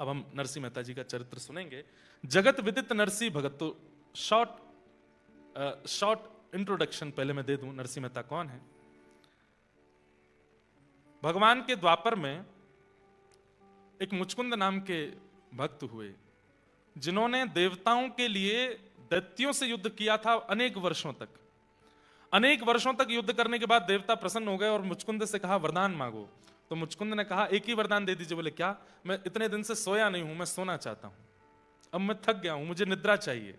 अब हम नरसिंह मेहता जी का चरित्र सुनेंगे। जगत विदित नरसिंह भगत। तो शॉर्ट इंट्रोडक्शन पहले मैं दे दूं, नरसिंह मेहता कौन है। भगवान के द्वापर में एक मुचकुंद नाम के भक्त हुए, जिन्होंने देवताओं के लिए दैत्यों से युद्ध किया था अनेक वर्षों तक। अनेक वर्षों तक युद्ध करने के बाद देवता प्रसन्न हो गए और मुचकुंद से कहा वरदान मांगो। तो मुचकुंद ने कहा एक ही वरदान दे दीजिए। बोले क्या? मैं इतने दिन से सोया नहीं हूं, मैं सोना चाहता हूं, अब मैं थक गया हूं, मुझे निद्रा चाहिए।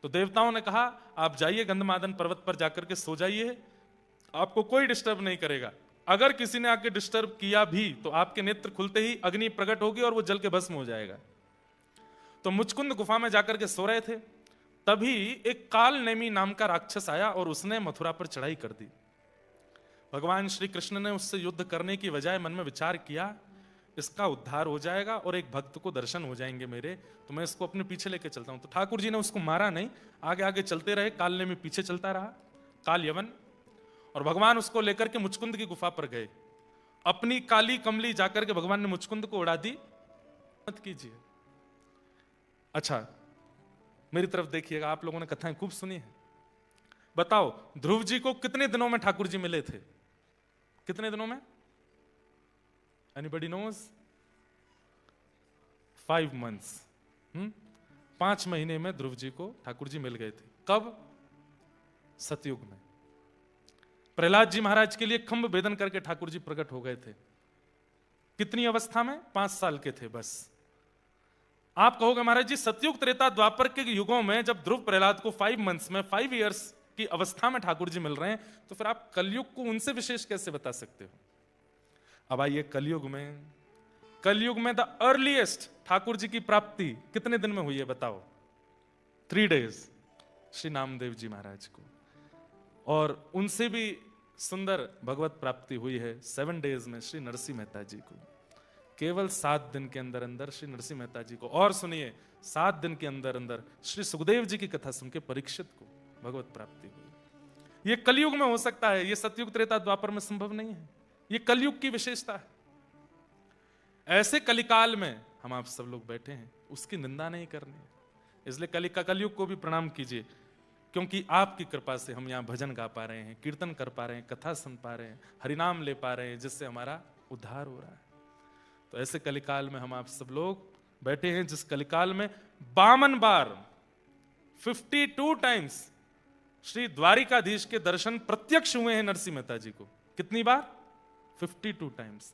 तो देवताओं ने कहा आप जाइए गंधमादन पर्वत पर जाकर के सो जाइए, आपको कोई डिस्टर्ब नहीं करेगा। अगर किसी ने आके डिस्टर्ब किया भी तो आपके नेत्र खुलते ही अग्नि प्रकट होगी और वो जल के भस्म हो जाएगा। तो मुचकुंद गुफा में जाकर के सो रहे थे, तभी एक काल नेमी नाम का राक्षस आया और उसने मथुरा पर चढ़ाई कर दी। भगवान श्री कृष्ण ने उससे युद्ध करने की बजाय मन में विचार किया इसका उद्धार हो जाएगा और एक भक्त को दर्शन हो जाएंगे मेरे, तो मैं इसको अपने पीछे लेके चलता हूं। तो ठाकुर जी ने उसको मारा नहीं, आगे आगे चलते रहे, काल नेमी पीछे चलता रहा, काल यवन। और भगवान उसको लेकर के मुचकुंद की गुफा पर गए। अपनी काली कमली जाकर के भगवान ने मुचकुंद को उड़ा दी। मत कीजिए। अच्छा मेरी तरफ देखिएगा, आप लोगों ने कथाएं खूब सुनी है। बताओ ध्रुव जी को कितने दिनों में ठाकुर जी मिले थे? कितने दिनों में? Anybody knows? 5 months। 5 महीने में ध्रुव जी को ठाकुर जी मिल गए थे। कब? सतयुग में। प्रहलाद जी महाराज के लिए खंभ भेदन करके ठाकुर जी प्रकट हो गए थे। कितनी अवस्था में? 5 साल के थे बस। आप कहोगे महाराज जी सतयुग त्रेता द्वापर के युगों में जब ध्रुव प्रहलाद को 5 months में 5 years की अवस्था में ठाकुर जी मिल रहे हैं, तो फिर आप कलयुग को उनसे विशेष कैसे बता सकते हो? अब आइए कलयुग में। कलयुग में द अर्लीएस्ट ठाकुर जी की प्राप्ति कितने दिन में हुई है बताओ? 3 days श्री नामदेव जी महाराज को, और उनसे भी सुंदर भगवत प्राप्ति हुई है 7 days में श्री नरसिंह मेहता जी को। केवल 7 दिन के अंदर अंदर श्री नरसिंह मेहता जी को, और सुनिए 7 दिन के अंदर अंदर श्री सुखदेव जी की कथा सुन के परीक्षित को भगवत प्राप्ति हुई। यह कलयुग में हो सकता है, यह सतयुग त्रेता द्वापर में संभव नहीं है। यह कलयुग की विशेषता है। ऐसे कलिकाल में हम आप सब लोग बैठे हैं, उसकी निंदा नहीं करनी है। इसलिए कलयुग को भी प्रणाम कीजिए, क्योंकि आपकी कृपा से हम यहाँ भजन गा पा रहे हैं, कीर्तन कर पा रहे हैं, कथा सुन पा रहे हैं, हरिनाम ले पा रहे हैं, जिससे हमारा उद्धार हो रहा है। तो ऐसे कलिकाल में हम आप सब लोग बैठे हैं, जिस कलिकाल में 52 बार 52 times श्री द्वारिकाधीश के दर्शन प्रत्यक्ष हुए हैं नरसिंह मेहता जी को। कितनी बार? 52 times।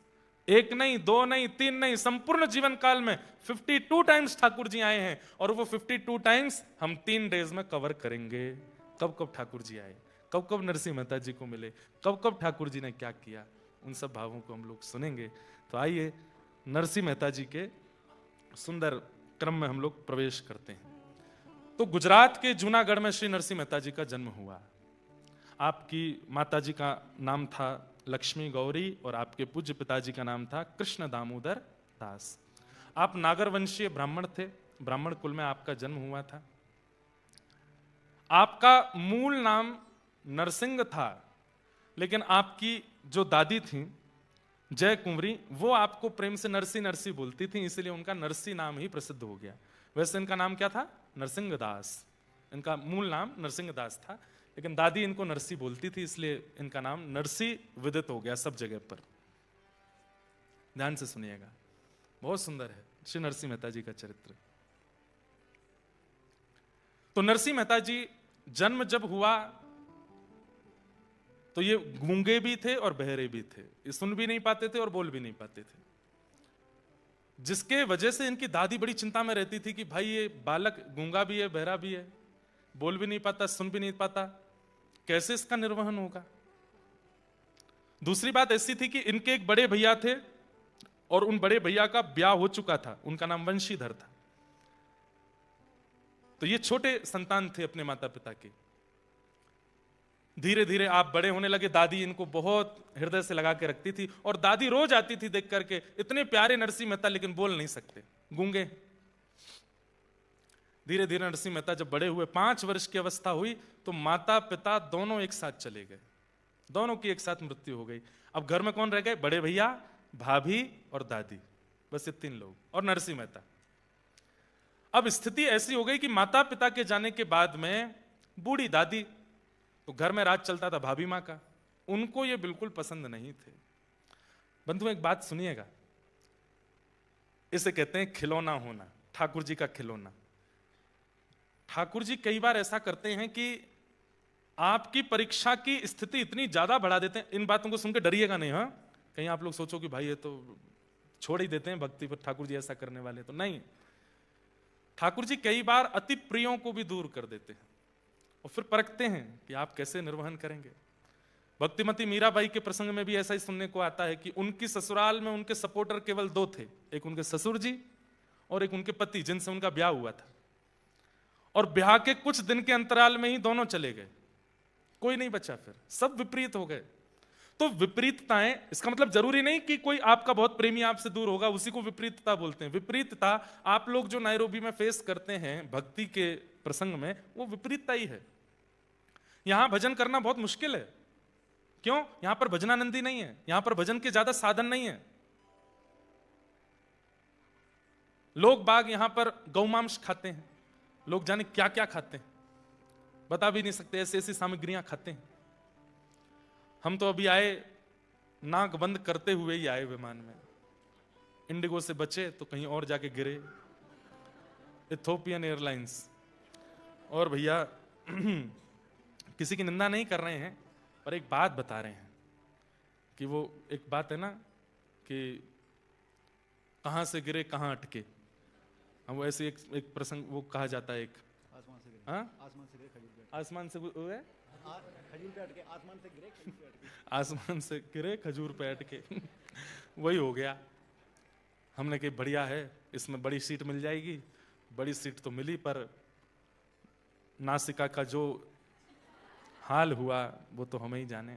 1 नहीं, 2 नहीं, 3 नहीं, संपूर्ण जीवन काल में 52 times ठाकुर जी आए हैं। और वो 52 times हम 3 days में कवर करेंगे। कब कब ठाकुर जी आए, कब कब नरसिंह मेहता जी को मिले, कब कब ठाकुर जी ने क्या किया, उन सब भावों को हम लोग सुनेंगे। तो आइए नरसिंह मेहता जी के सुंदर क्रम में हम लोग प्रवेश करते हैं। तो गुजरात के जूनागढ़ में श्री नरसिंह मेहता जी का जन्म हुआ। आपकी माता जी का नाम था लक्ष्मी गौरी और आपके पूज्य पिताजी का नाम था कृष्ण दामोदर दास। आप नागर वंशीय ब्राह्मण थे, ब्राह्मण कुल में आपका जन्म हुआ था। आपका मूल नाम नरसिंह था, लेकिन आपकी जो दादी थी जय कुंवरी, वो आपको प्रेम से नरसी नरसी बोलती थी, इसलिए उनका नरसी नाम ही प्रसिद्ध हो गया। वैसे इनका नाम क्या था? नरसिंह दास। इनका मूल नाम नरसिंह दास था, लेकिन दादी इनको नरसी बोलती थी, इसलिए इनका नाम नरसी विदित हो गया सब जगह पर। ध्यान से सुनिएगा, बहुत सुंदर है श्री नरसिंह मेहता जी का चरित्र। तो नरसिंह मेहता जी जन्म जब हुआ तो ये गूंगे भी थे और बहरे भी थे, ये सुन भी नहीं पाते थे और बोल भी नहीं पाते थे, जिसके वजह से इनकी दादी बड़ी चिंता में रहती थी कि भाई ये बालक गूंगा भी है, बहरा भी है, बोल भी नहीं पाता, सुन भी नहीं पाता, कैसे इसका निर्वहन होगा। दूसरी बात ऐसी थी कि इनके एक बड़े भैया थे और उन बड़े भैया का ब्याह हो चुका था, उनका नाम वंशीधर था। तो ये छोटे संतान थे अपने माता पिता के। धीरे धीरे आप बड़े होने लगे, दादी इनको बहुत हृदय से लगा के रखती थी, और दादी रोज आती थी देख करके, इतने प्यारे नरसिंह मेहता लेकिन बोल नहीं सकते, गूंगे। धीरे धीरे नरसिंह मेहता जब बड़े हुए, 5 वर्ष की अवस्था हुई, तो माता पिता दोनों एक साथ चले गए, दोनों की एक साथ मृत्यु हो गई। अब घर में कौन रह गए? बड़े भैया, भाभी और दादी। बस ये 3 लोग और नरसिंह मेहता। अब स्थिति ऐसी हो गई कि माता पिता के जाने के बाद में बूढ़ी दादी, तो घर में राज चलता था भाभी माँ का, उनको ये बिल्कुल पसंद नहीं थे। बंधु एक बात सुनिएगा, इसे कहते हैं खिलौना होना, ठाकुर जी का खिलौना। ठाकुर जी कई बार ऐसा करते हैं कि आपकी परीक्षा की स्थिति इतनी ज्यादा बढ़ा देते हैं। इन बातों को सुनकर डरिएगा नहीं, हाँ, कहीं आप लोग सोचो कि भाई ये तो छोड़ ही देते हैं भक्ति पर, ठाकुर जी ऐसा करने वाले तो नहीं। ठाकुर जी कई बार अति प्रियों को भी दूर कर देते हैं और फिर परखते हैं कि आप कैसे निर्वहन करेंगे। भक्तिमती मीराबाई के प्रसंग में भी ऐसा ही सुनने को आता है कि उनकी ससुराल में उनके सपोर्टर केवल 2 थे, एक उनके ससुर जी और एक उनके पति जिनसे उनका ब्याह हुआ था, और ब्याह के कुछ दिन के अंतराल में ही दोनों चले गए, कोई नहीं बचा, फिर सब विपरीत हो गए। तो विपरीतताएं, इसका मतलब जरूरी नहीं कि कोई आपका बहुत प्रेमी आपसे दूर होगा उसी को विपरीतता बोलते हैं। विपरीतता आप लोग जो नायरोबी में फेस करते हैं भक्ति के प्रसंग में, वो विपरीतता ही है। यहां भजन करना बहुत मुश्किल है। क्यों? यहां पर भजनानंदी नहीं है, यहां पर भजन के ज्यादा साधन नहीं है। लोग बाग यहां पर गौमांस खाते हैं, लोग जाने क्या क्या खाते हैं, बता भी नहीं सकते, ऐसी ऐसी सामग्रियां खाते हैं। हम तो अभी आए नाक बंद करते हुए ही आए विमान में, इंडिगो से बचे तो कहीं और जाके गिरे, इथोपियन एयरलाइंस। और भैया किसी की निंदा नहीं कर रहे हैं, पर एक बात बता रहे हैं कि वो एक बात है ना कि कहां से गिरे कहां अटके, हम वो ऐसे एक प्रसंग वो कहा जाता है, एक आसमान से गिरे, हाँ आसमान से गिरे खजूर पे, आसमान से वो है खजूर पे अटके, आसमान से गिरे खजूर पे अटके, आसमान से गिरे खजूर पे अटके वही हो गया। हमने कहा बढ़िया है, इसमें बड़ी सीट मिल जाएगी। बड़ी सीट तो मिली, पर नासिका का जो हाल हुआ वो तो हमें ही जाने।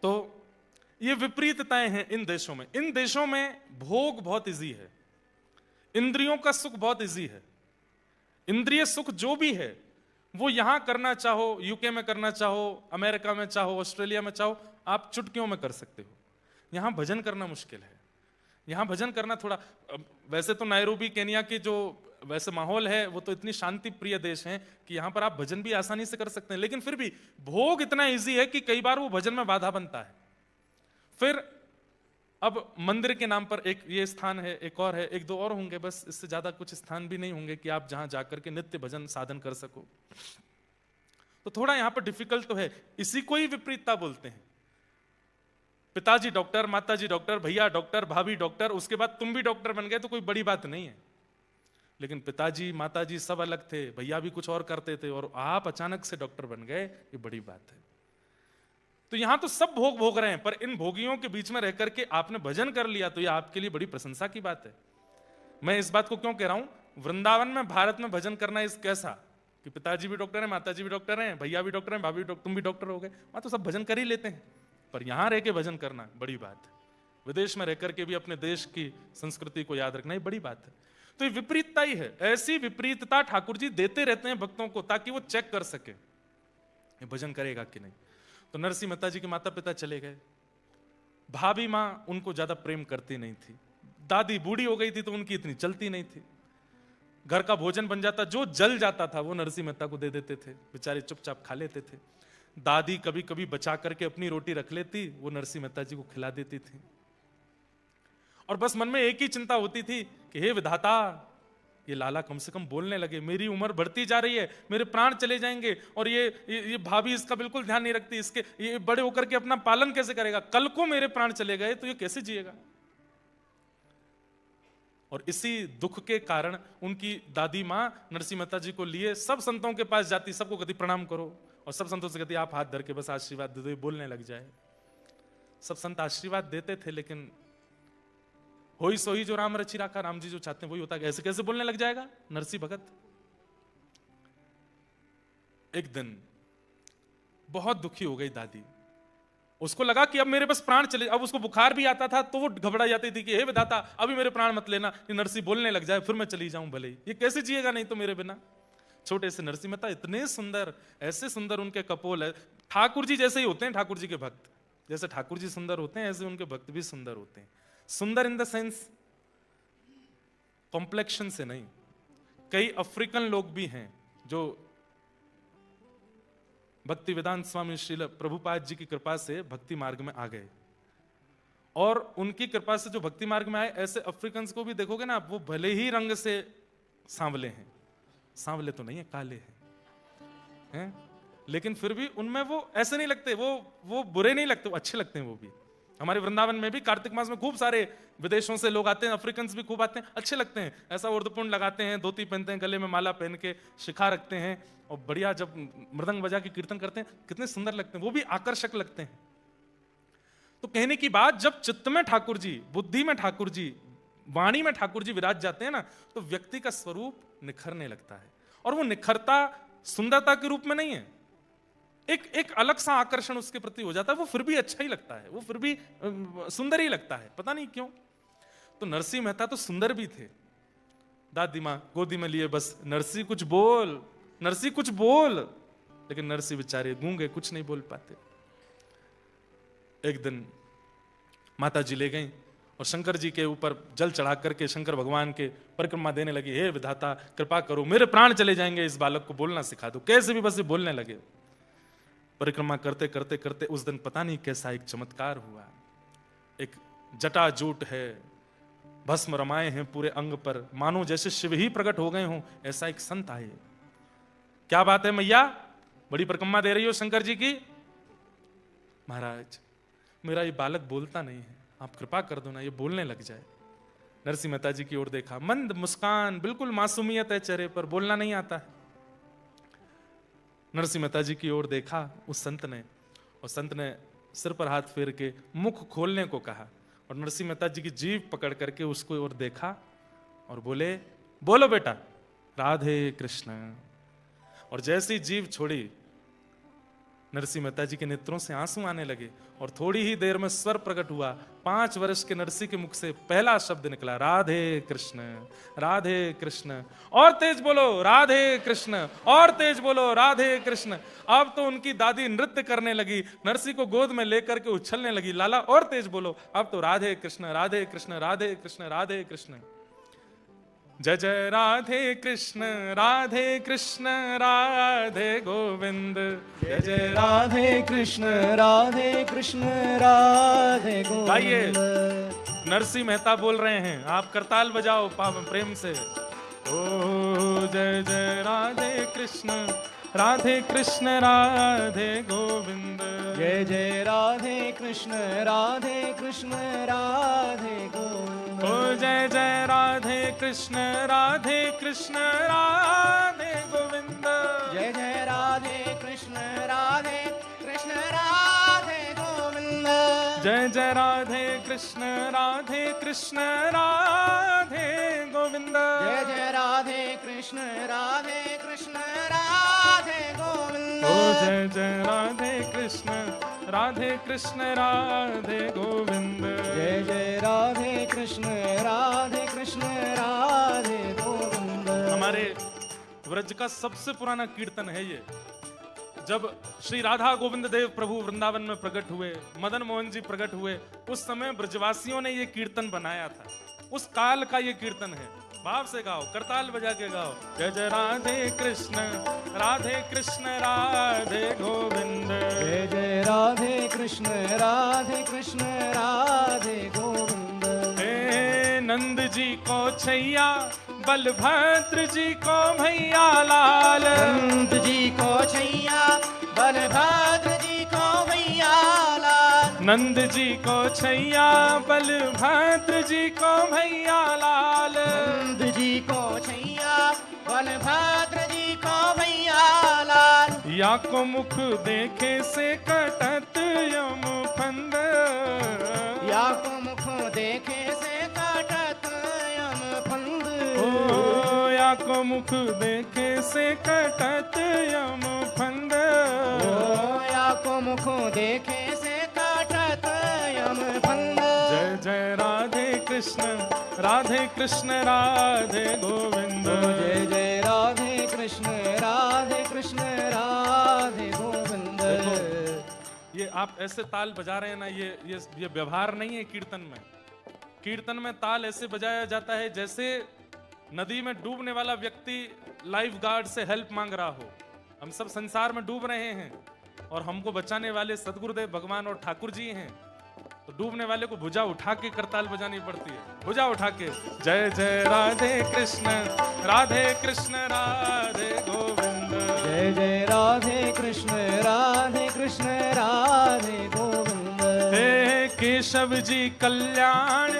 तो ये विपरीतताएं हैं इन देशों में। इन देशों में भोग बहुत इजी है, इंद्रियों का सुख बहुत इजी है। इंद्रिय सुख जो भी है वो यहां करना चाहो, यूके में करना चाहो, अमेरिका में चाहो, ऑस्ट्रेलिया में चाहो, आप चुटकियों में कर सकते हो। यहां भजन करना मुश्किल है। यहां भजन करना थोड़ा, वैसे तो नायरोबी केनिया की जो वैसे माहौल है वो तो इतनी शांति प्रिय देश है कि यहां पर आप भजन भी आसानी से कर सकते हैं, लेकिन फिर भी भोग इतना इजी है कि कई बार वो भजन में बाधा बनता है। फिर अब मंदिर के नाम पर एक ये स्थान है, एक और है, एक दो और होंगे, बस इससे ज्यादा कुछ स्थान भी नहीं होंगे कि आप जहां जाकर के नित्य भजन साधन कर सको। तो थोड़ा यहां पर डिफिकल्ट तो है। इसी को ही विपरीतता बोलते हैं। पिताजी डॉक्टर, माताजी डॉक्टर, भैया डॉक्टर, भाभी डॉक्टर, उसके बाद तुम भी डॉक्टर बन गए तो कोई बड़ी बात नहीं है। लेकिन पिताजी माताजी सब अलग थे, भैया भी कुछ और करते थे, और आप अचानक से डॉक्टर बन गए, ये बड़ी बात है। तो यहां तो सब भोग भोग रहे हैं, पर इन भोगियों के बीच में रह करके आपने भजन कर लिया तो ये आपके लिए बड़ी प्रशंसा की बात है। मैं इस बात को क्यों कह रहा हूं, वृंदावन में भारत में भजन करना इस कैसा कि पिताजी भी डॉक्टर हैं, माताजी भी डॉक्टर हैं, भैया भी डॉक्टर हैं, भाभी भी, तुम भी डॉक्टर हो गए, वहां तो सब भजन कर ही लेते हैं। पर यहां रह के भजन करना बड़ी बात है। विदेश में रह करके भी अपने देश की संस्कृति को याद रखना ही बड़ी बात है। तो ये विपरीतता ही है। ऐसी विपरीतता ठाकुर जी देते रहते हैं भक्तों को ताकि वो चेक कर सके ये भजन करेगा कि नहीं। तो नरसिंह मेहता जी के माता पिता चले गए, भाभी माँ उनको ज्यादा प्रेम करती नहीं थी, दादी बूढ़ी हो गई थी तो उनकी इतनी चलती नहीं थी। घर का भोजन बन जाता, जो जल जाता था वो नरसिंह मेहता को दे देते थे, बेचारे चुपचाप खा लेते थे। दादी कभी कभी बचा करके अपनी रोटी रख लेती, वो नरसिंह मेहता जी को खिला देती थी। और बस मन में एक ही चिंता होती थी कि हे विधाता, ये लाला कम से कम बोलने लगे, मेरी उम्र बढ़ती जा रही है, मेरे प्राण चले जाएंगे, और ये भाभी इसका बिल्कुल ध्यान नहीं रखती, इसके ये बड़े होकर के अपना पालन कैसे करेगा, कल को मेरे प्राण चले गए तो ये कैसे जिएगा। और इसी दुख के कारण उनकी दादी मां नरसिंह मेहता जी को लिए सब संतों के पास जाती, सबको कहती प्रणाम करो, और सब संतों से कहती आप हाथ धर के बस आशीर्वाद दे दो, बोलने लग जाए। सब संत आशीर्वाद देते थे, लेकिन होई सोई जो राम रचि राखा, राम जी जो चाहते हैं वही होता है। ऐसे कैसे बोलने लग जाएगा नरसिंह भगत। एक दिन बहुत दुखी हो गई दादी, उसको लगा कि अब मेरे बस प्राण चले। अब उसको बुखार भी आता था तो वो घबरा जाती थी कि हे विधाता अभी मेरे प्राण मत लेना, ये नरसिंह बोलने लग जाए फिर मैं चली जाऊं, भले ही ये कैसे जिएगा नहीं तो मेरे बिना। छोटे से नरसिंह मेहता इतने सुंदर, ऐसे सुंदर उनके कपोल है, ठाकुर जी जैसे ही होते हैं ठाकुर जी के भक्त, जैसे ठाकुर जी सुंदर होते हैं ऐसे उनके भक्त भी सुंदर होते हैं। सुंदर इन द सेंस कॉम्प्लेक्शन से नहीं। कई अफ्रीकन लोग भी हैं जो भक्ति वेदांत स्वामी श्रील प्रभुपाद जी की कृपा से भक्ति मार्ग में आ गए, और उनकी कृपा से जो भक्ति मार्ग में आए, ऐसे अफ्रीकन्स को भी देखोगे ना आप, वो भले ही रंग से सांवले हैं, सांवले तो नहीं है, काले हैं, लेकिन फिर भी उनमें वो ऐसे नहीं लगते, वो बुरे नहीं लगते, वो अच्छे लगते हैं। वो भी हमारे वृंदावन में भी कार्तिक मास में खूब सारे विदेशों से लोग आते हैं, अफ्रीकन्स भी खूब आते हैं, अच्छे लगते हैं। ऐसा उर्दपुंड लगाते हैं, धोती पहनते हैं, गले में माला पहन के शिखा रखते हैं, और बढ़िया जब मृदंग बजा के कीर्तन करते हैं, कितने सुंदर लगते हैं, वो भी आकर्षक लगते हैं। तो कहने की बात, जब चित्त में ठाकुर जी, बुद्धि में ठाकुर जी, वाणी में ठाकुर जी विराज जाते हैं ना, तो व्यक्ति का स्वरूप निखरने लगता है। और वो निखरता सुंदरता के रूप में नहीं है, एक अलग सा आकर्षण उसके प्रति हो जाता है। वो फिर भी अच्छा ही लगता है, वो फिर भी सुंदर ही लगता है, पता नहीं क्यों। तो नरसिंह मेहता तो सुंदर भी थे। दादी माँ गोदी में लिए बस, नरसिंह कुछ बोल, नरसिंह कुछ बोल, लेकिन नरसिंह बेचारे गूंगे, कुछ नहीं बोल पाते। एक दिन माता जी ले गई और शंकर जी के ऊपर जल चढ़ा करके शंकर भगवान के परिक्रमा देने लगी। हे विधाता कृपा करो, मेरे प्राण चले जाएंगे, इस बालक को बोलना सिखा दो। कैसे भी बस ये बोलने लगे। परिक्रमा करते करते करते उस दिन पता नहीं कैसा एक चमत्कार हुआ। एक जटाजूट है, भस्म रमाए हैं पूरे अंग पर, मानो जैसे शिव ही प्रकट हो गए हों, ऐसा एक संत आए। क्या बात है मैया, बड़ी परिक्रमा दे रही हो शंकर जी की? महाराज मेरा ये बालक बोलता नहीं है, आप कृपा कर दो ना, ये बोलने लग जाए। नरसिंह मेहता जी की ओर देखा, मंद मुस्कान, बिल्कुल मासूमियत है चेहरे पर, बोलना नहीं आता है। नरसिंह मेहता जी की ओर देखा उस संत ने, और संत ने सिर पर हाथ फेर के मुख खोलने को कहा, और नरसिंह मेहता जी की जीभ पकड़ करके उसको ओर देखा और बोले, बोलो बेटा राधे कृष्ण। और जैसी जीभ छोड़ी, नरसिंह मेहता जी के नेत्रों से आंसू आने लगे, और थोड़ी ही देर में स्वर प्रकट हुआ। 5 वर्ष के नरसिंह के मुख से पहला शब्द निकला, राधे कृष्ण, राधे कृष्ण। और तेज बोलो राधे कृष्ण, और तेज बोलो राधे कृष्ण। अब तो उनकी दादी नृत्य करने लगी, नरसिंह को गोद में लेकर के उछलने लगी। लाला और तेज बोलो, अब तो राधे कृष्ण, राधे कृष्ण, राधे कृष्ण, राधे कृष्ण। जय जय राधे कृष्ण, राधे कृष्ण, राधे गोविंद। जय जय राधे कृष्ण, राधे कृष्ण, राधे गोविंद। नरसिंह मेहता बोल रहे हैं, आप करताल बजाओ प्रेम से। ओ जय जय राधे कृष्ण, राधे कृष्ण, राधे गोविंद। जय जय राधे कृष्ण, राधे कृष्ण, राधे गोविंद। ओ जय जय राधे कृष्ण, राधे कृष्ण, राधे गोविंद। जय जय राधे कृष्ण, राधे कृष्ण, राधे गोविंद। जय जय राधे कृष्ण, राधे कृष्ण, राधे गोविंद। जय जय राधे कृष्ण, राधे कृष्ण, राधे गोविंद। ओ जय जय राधे कृष्ण, राधे कृष्ण, राधे गोविंद। जय जय राधे कृष्ण, राधे कृष्ण, राधे गोविंद। हमारे व्रज का सबसे पुराना कीर्तन है ये। जब श्री राधा गोविंद देव प्रभु वृंदावन में प्रकट हुए, मदन मोहन जी प्रकट हुए, उस समय ब्रजवासियों ने ये कीर्तन बनाया था। उस काल का ये कीर्तन है। भाव से गाओ, करताल बजा के गाओ। जय जय राधे कृष्ण, राधे कृष्ण, राधे गोविंद। जय जय राधे कृष्ण, राधे कृष्ण, राधे गोविंद। हे नंद जी को छैया, बलभद्र जी को भैया लाल। नंद जी को छैया, बलभद्र जी को भैया लाल। नंद जी को छैया, बलभद्र जी को भैया लाल। नंद जी को छैया, बलभद्र जी को भैया लाल। या को मुख देखे से कटत यम फंद। या को मुख देखे से कटत यम फंद। ओ या को मुख देखे से कटत यम फंद। ओ या को मुख देखे से कटत यम फंद। जय जय राधे कृष्ण, राधे कृष्ण, राधे गोविंद। जय जय राधे कृष्ण, राधे कृष्ण, राधे गोविंद। ये आप ऐसे ताल बजा रहे हैं ना, ये व्यवहार नहीं है कीर्तन में। कीर्तन में ताल ऐसे बजाया जाता है जैसे नदी में डूबने वाला व्यक्ति लाइफ गार्ड से हेल्प मांग रहा हो। हम सब संसार में डूब रहे हैं और हमको बचाने वाले सदगुरुदेव भगवान और ठाकुर जी हैं। तो डूबने वाले को भुजा उठा के करताल बजानी पड़ती है, भुजा उठा के। जय जय राधे कृष्ण राधे गोविंद। जय जय राधे कृष्ण राधे गोविंद। हे केशव जी कल्याण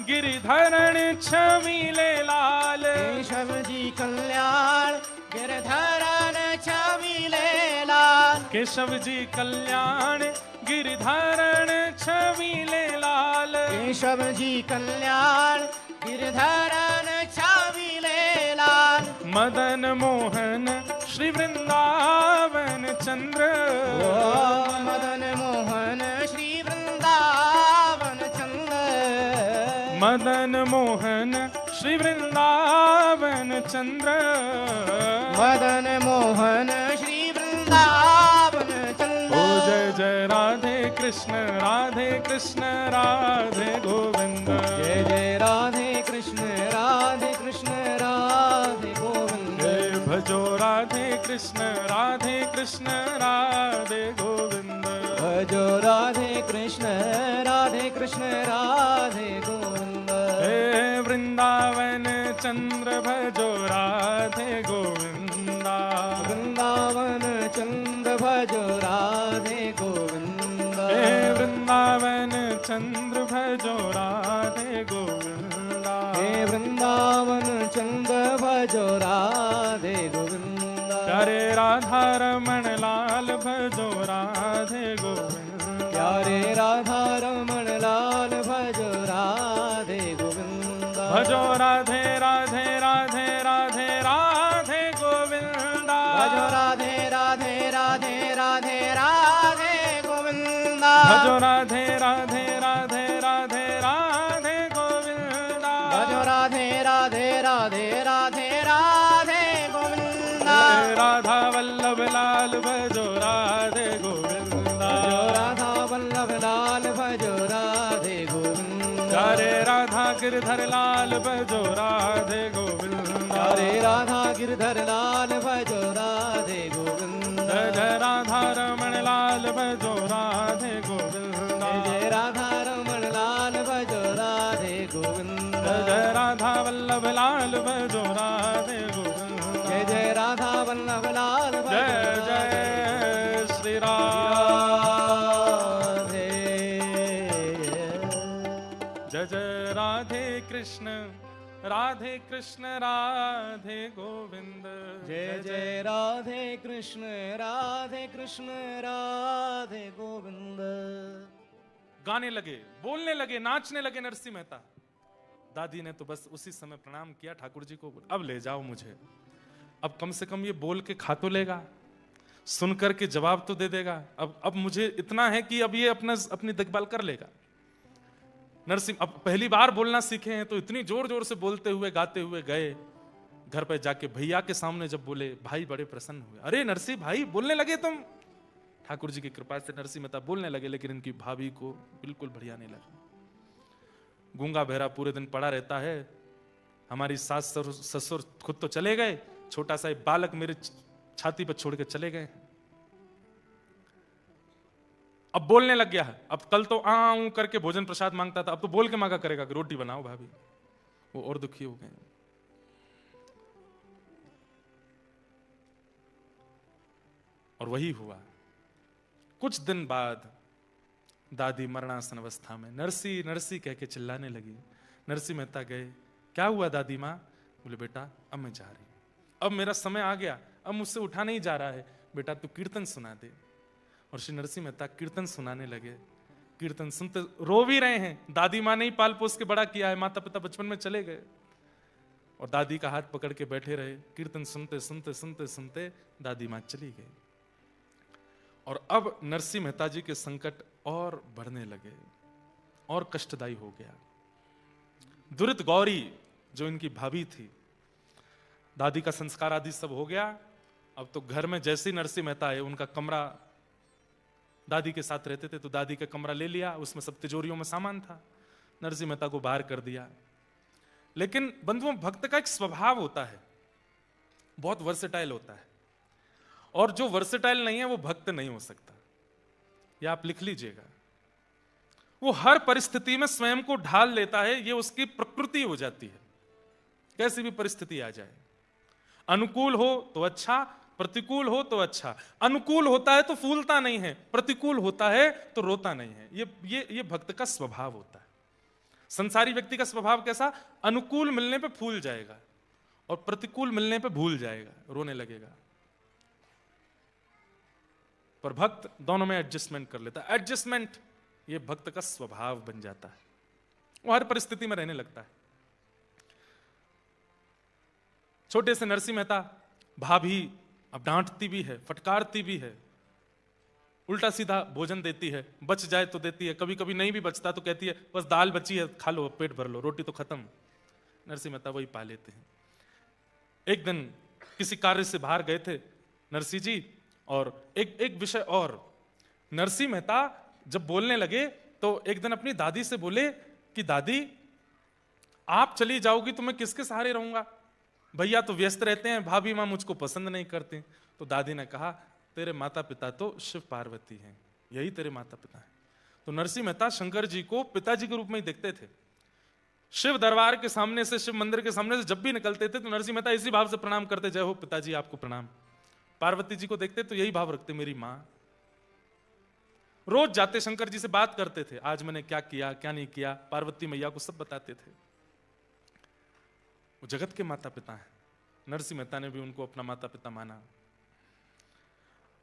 गिरिधरण छविले लाल। केशव जी कल्याण गिरधरण छविले लाल। केशव जी कल्याण गिरिधरण छविले लाल। केशव जी कल्याण गिरधरण छविले लाल। मदन मोहन श्री वृंदावन चंद्र। मदन मोहन श्री वृंदावन चंद्र। मदन मोहन श्री वृंदावन चंद्र। मदन मोहन श्री वृंदावन चंद्र। ओ जय जय राधे कृष्ण राधे गोविंद। जय जय राधे कृष्ण राधे गोविंद। जय भजो राधे कृष्ण राधे गोविंद। भजो राधे कृष्ण राधे गोविंद। हे वृंदावन चंद्र भजो राधे गोविंदा। वृंदावन चंद्र भजो राधे गोविंद। हे वृंदावन चंद्र भजो राधे गोविंदा। हे वृंदावन चंद्र भजो राधे गोविंद। प्यारे राधा रमण लाल भजो राधे गोविंद। प्यारे राधा रमण लाल भजो राधे गोविंद। भजो राधे राधे राधे राधे राधे गोविंदा। भजो राधे राधे राधे राधे राधे गोविंद। भजो राधे राधे राधे राधे राधे गोविंदा। भजो राधे राधे राधे राधे राधे गोविंद। राधा वल्लभ लाल भजो राधे गोविंदा। राधा वल्लभ लाल भजो राधे गोविंद। हरे राधा गिरधर लाल भजो राधे गोविंदा। हरे राधा गिरधर लाल भजो राधे गोविंद। जय राधा रमण लाल भजो राधे गोविंदा। जय राधा रमण लाल भजो राधे गोविंद। जय राधा वल्लभ लाल भजो राधे गोविंद। जय जय राधा वल्लभ लाल जय जय श्री राम। जय जय राधे कृष्ण राधे गोविंद। जय जय राधे कृष्ण राधे गोविंद। गाने लगे, बोलने लगे, नाचने लगे नरसिंह मेहता। दादी ने तो बस उसी समय प्रणाम किया ठाकुर जी को। अब ले जाओ मुझे, अब कम से कम ये बोल के खा तो लेगा, सुन करके जवाब तो दे देगा। अब मुझे इतना है कि अब ये अपनी देखभाल कर लेगा। नरसिंह अब पहली बार बोलना सीखे हैं तो इतनी जोर जोर से बोलते हुए गाते हुए गए। घर पे जाके भैया के सामने जब बोले, भाई बड़े प्रसन्न हुए। अरे नरसिंह भाई बोलने लगे तुम। ठाकुर जी की कृपा से नरसिंह मेहता बोलने लगे, लेकिन इनकी भाभी को बिल्कुल बढ़िया नहीं लगा। गूंगा बहरा पूरे दिन पड़ा रहता है। हमारी सास ससुर खुद तो चले गए, छोटा सा बालक मेरे छाती पर छोड़ के चले गए। अब बोलने लग गया है। अब कल तो आऊं करके भोजन प्रसाद मांगता था, अब तो बोल के मांगा करेगा कि रोटी बनाओ भाभी। वो और दुखी हो गए। और वही हुआ। कुछ दिन बाद दादी मरणासन अवस्था में नरसी नरसी कह के चिल्लाने लगी। नरसिंह मेहता गए, क्या हुआ दादी माँ? बोले बेटा अब मैं जा रही हूं, अब मेरा समय आ गया, अब मुझसे उठा नहीं जा रहा है, बेटा तू कीर्तन सुना दे। और श्री नरसिंह मेहता कीर्तन सुनाने लगे। कीर्तन सुनते रो भी रहे हैं। दादी माँ ने ही पाल पोस के बड़ा किया है, माता पिता बचपन में चले गए और दादी का हाथ पकड़ के बैठे रहे। कीर्तन सुनते सुनते सुनते सुनते दादी माँ चली गई। और अब नरसिंह मेहता जी के संकट और बढ़ने लगे और कष्टदायी हो गया। दुरित गौरी जो इनकी भाभी थी, दादी का संस्कार आदि सब हो गया। अब तो घर में जैसे ही नरसिंह मेहता है, उनका कमरा, दादी के साथ रहते थे तो दादी का कमरा ले लिया, उसमें सब तिजोरियों में सामान था। नरसिंह मेहता को बाहर कर दिया। लेकिन बंधुओं, भक्त का एक स्वभाव होता है, बहुत वर्सेटाइल होता है, और जो वर्सेटाइल नहीं है वो भक्त नहीं हो सकता। ये आप लिख लीजिएगा। वो हर परिस्थिति में स्वयं को ढाल लेता है, ये उसकी प्रकृति हो जाती है, कैसी भी परिस्थिति आ जाए। अनुकूल हो तो अच्छा, प्रतिकूल हो तो अच्छा। अनुकूल होता है तो फूलता नहीं है, प्रतिकूल होता है तो रोता नहीं है। ये भक्त का स्वभाव होता है। संसारी व्यक्ति का स्वभाव कैसा? अनुकूल मिलने पे फूल जाएगा और प्रतिकूल मिलने पे भूल जाएगा, रोने लगेगा। पर भक्त दोनों में एडजस्टमेंट कर लेता है। एडजस्टमेंट ये भक्त का स्वभाव बन जाता है, वो हर परिस्थिति में रहने लगता है। छोटे से नरसिंह मेहता, भाभी अब डांटती भी है, फटकारती भी है, उल्टा सीधा भोजन देती है, बच जाए तो देती है, कभी कभी नहीं भी बचता तो कहती है बस दाल बची है, खा लो, पेट भर लो, रोटी तो खत्म। नरसिंह मेहता वही पा लेते हैं। एक दिन किसी कार्य से बाहर गए थे नरसिंह जी, और एक विषय और, नरसिंह मेहता जब बोलने लगे तो एक दिन अपनी दादी से बोले कि दादी आप चली जाओगी तो मैं किसके सहारे रहूंगा, भैया तो व्यस्त रहते हैं, भाभी मां मुझको पसंद नहीं करते। तो दादी ने कहा तेरे माता पिता तो शिव पार्वती हैं, यही तेरे माता पिता हैं। तो नरसिंह मेहता शंकर जी को पिताजी के रूप में ही देखते थे। शिव दरबार के सामने से, शिव मंदिर के सामने से जब भी निकलते थे तो नरसिंह मेहता इसी भाव से प्रणाम करते, जय हो पिताजी आपको प्रणाम। पार्वती जी को देखते तो यही भाव रखते, मेरी मां। रोज जाते शंकर जी से बात करते थे, आज मैंने क्या किया क्या नहीं किया, पार्वती मैया को सब बताते थे। वो जगत के माता पिता हैं, नरसिंह मेहता ने भी उनको अपना माता पिता माना।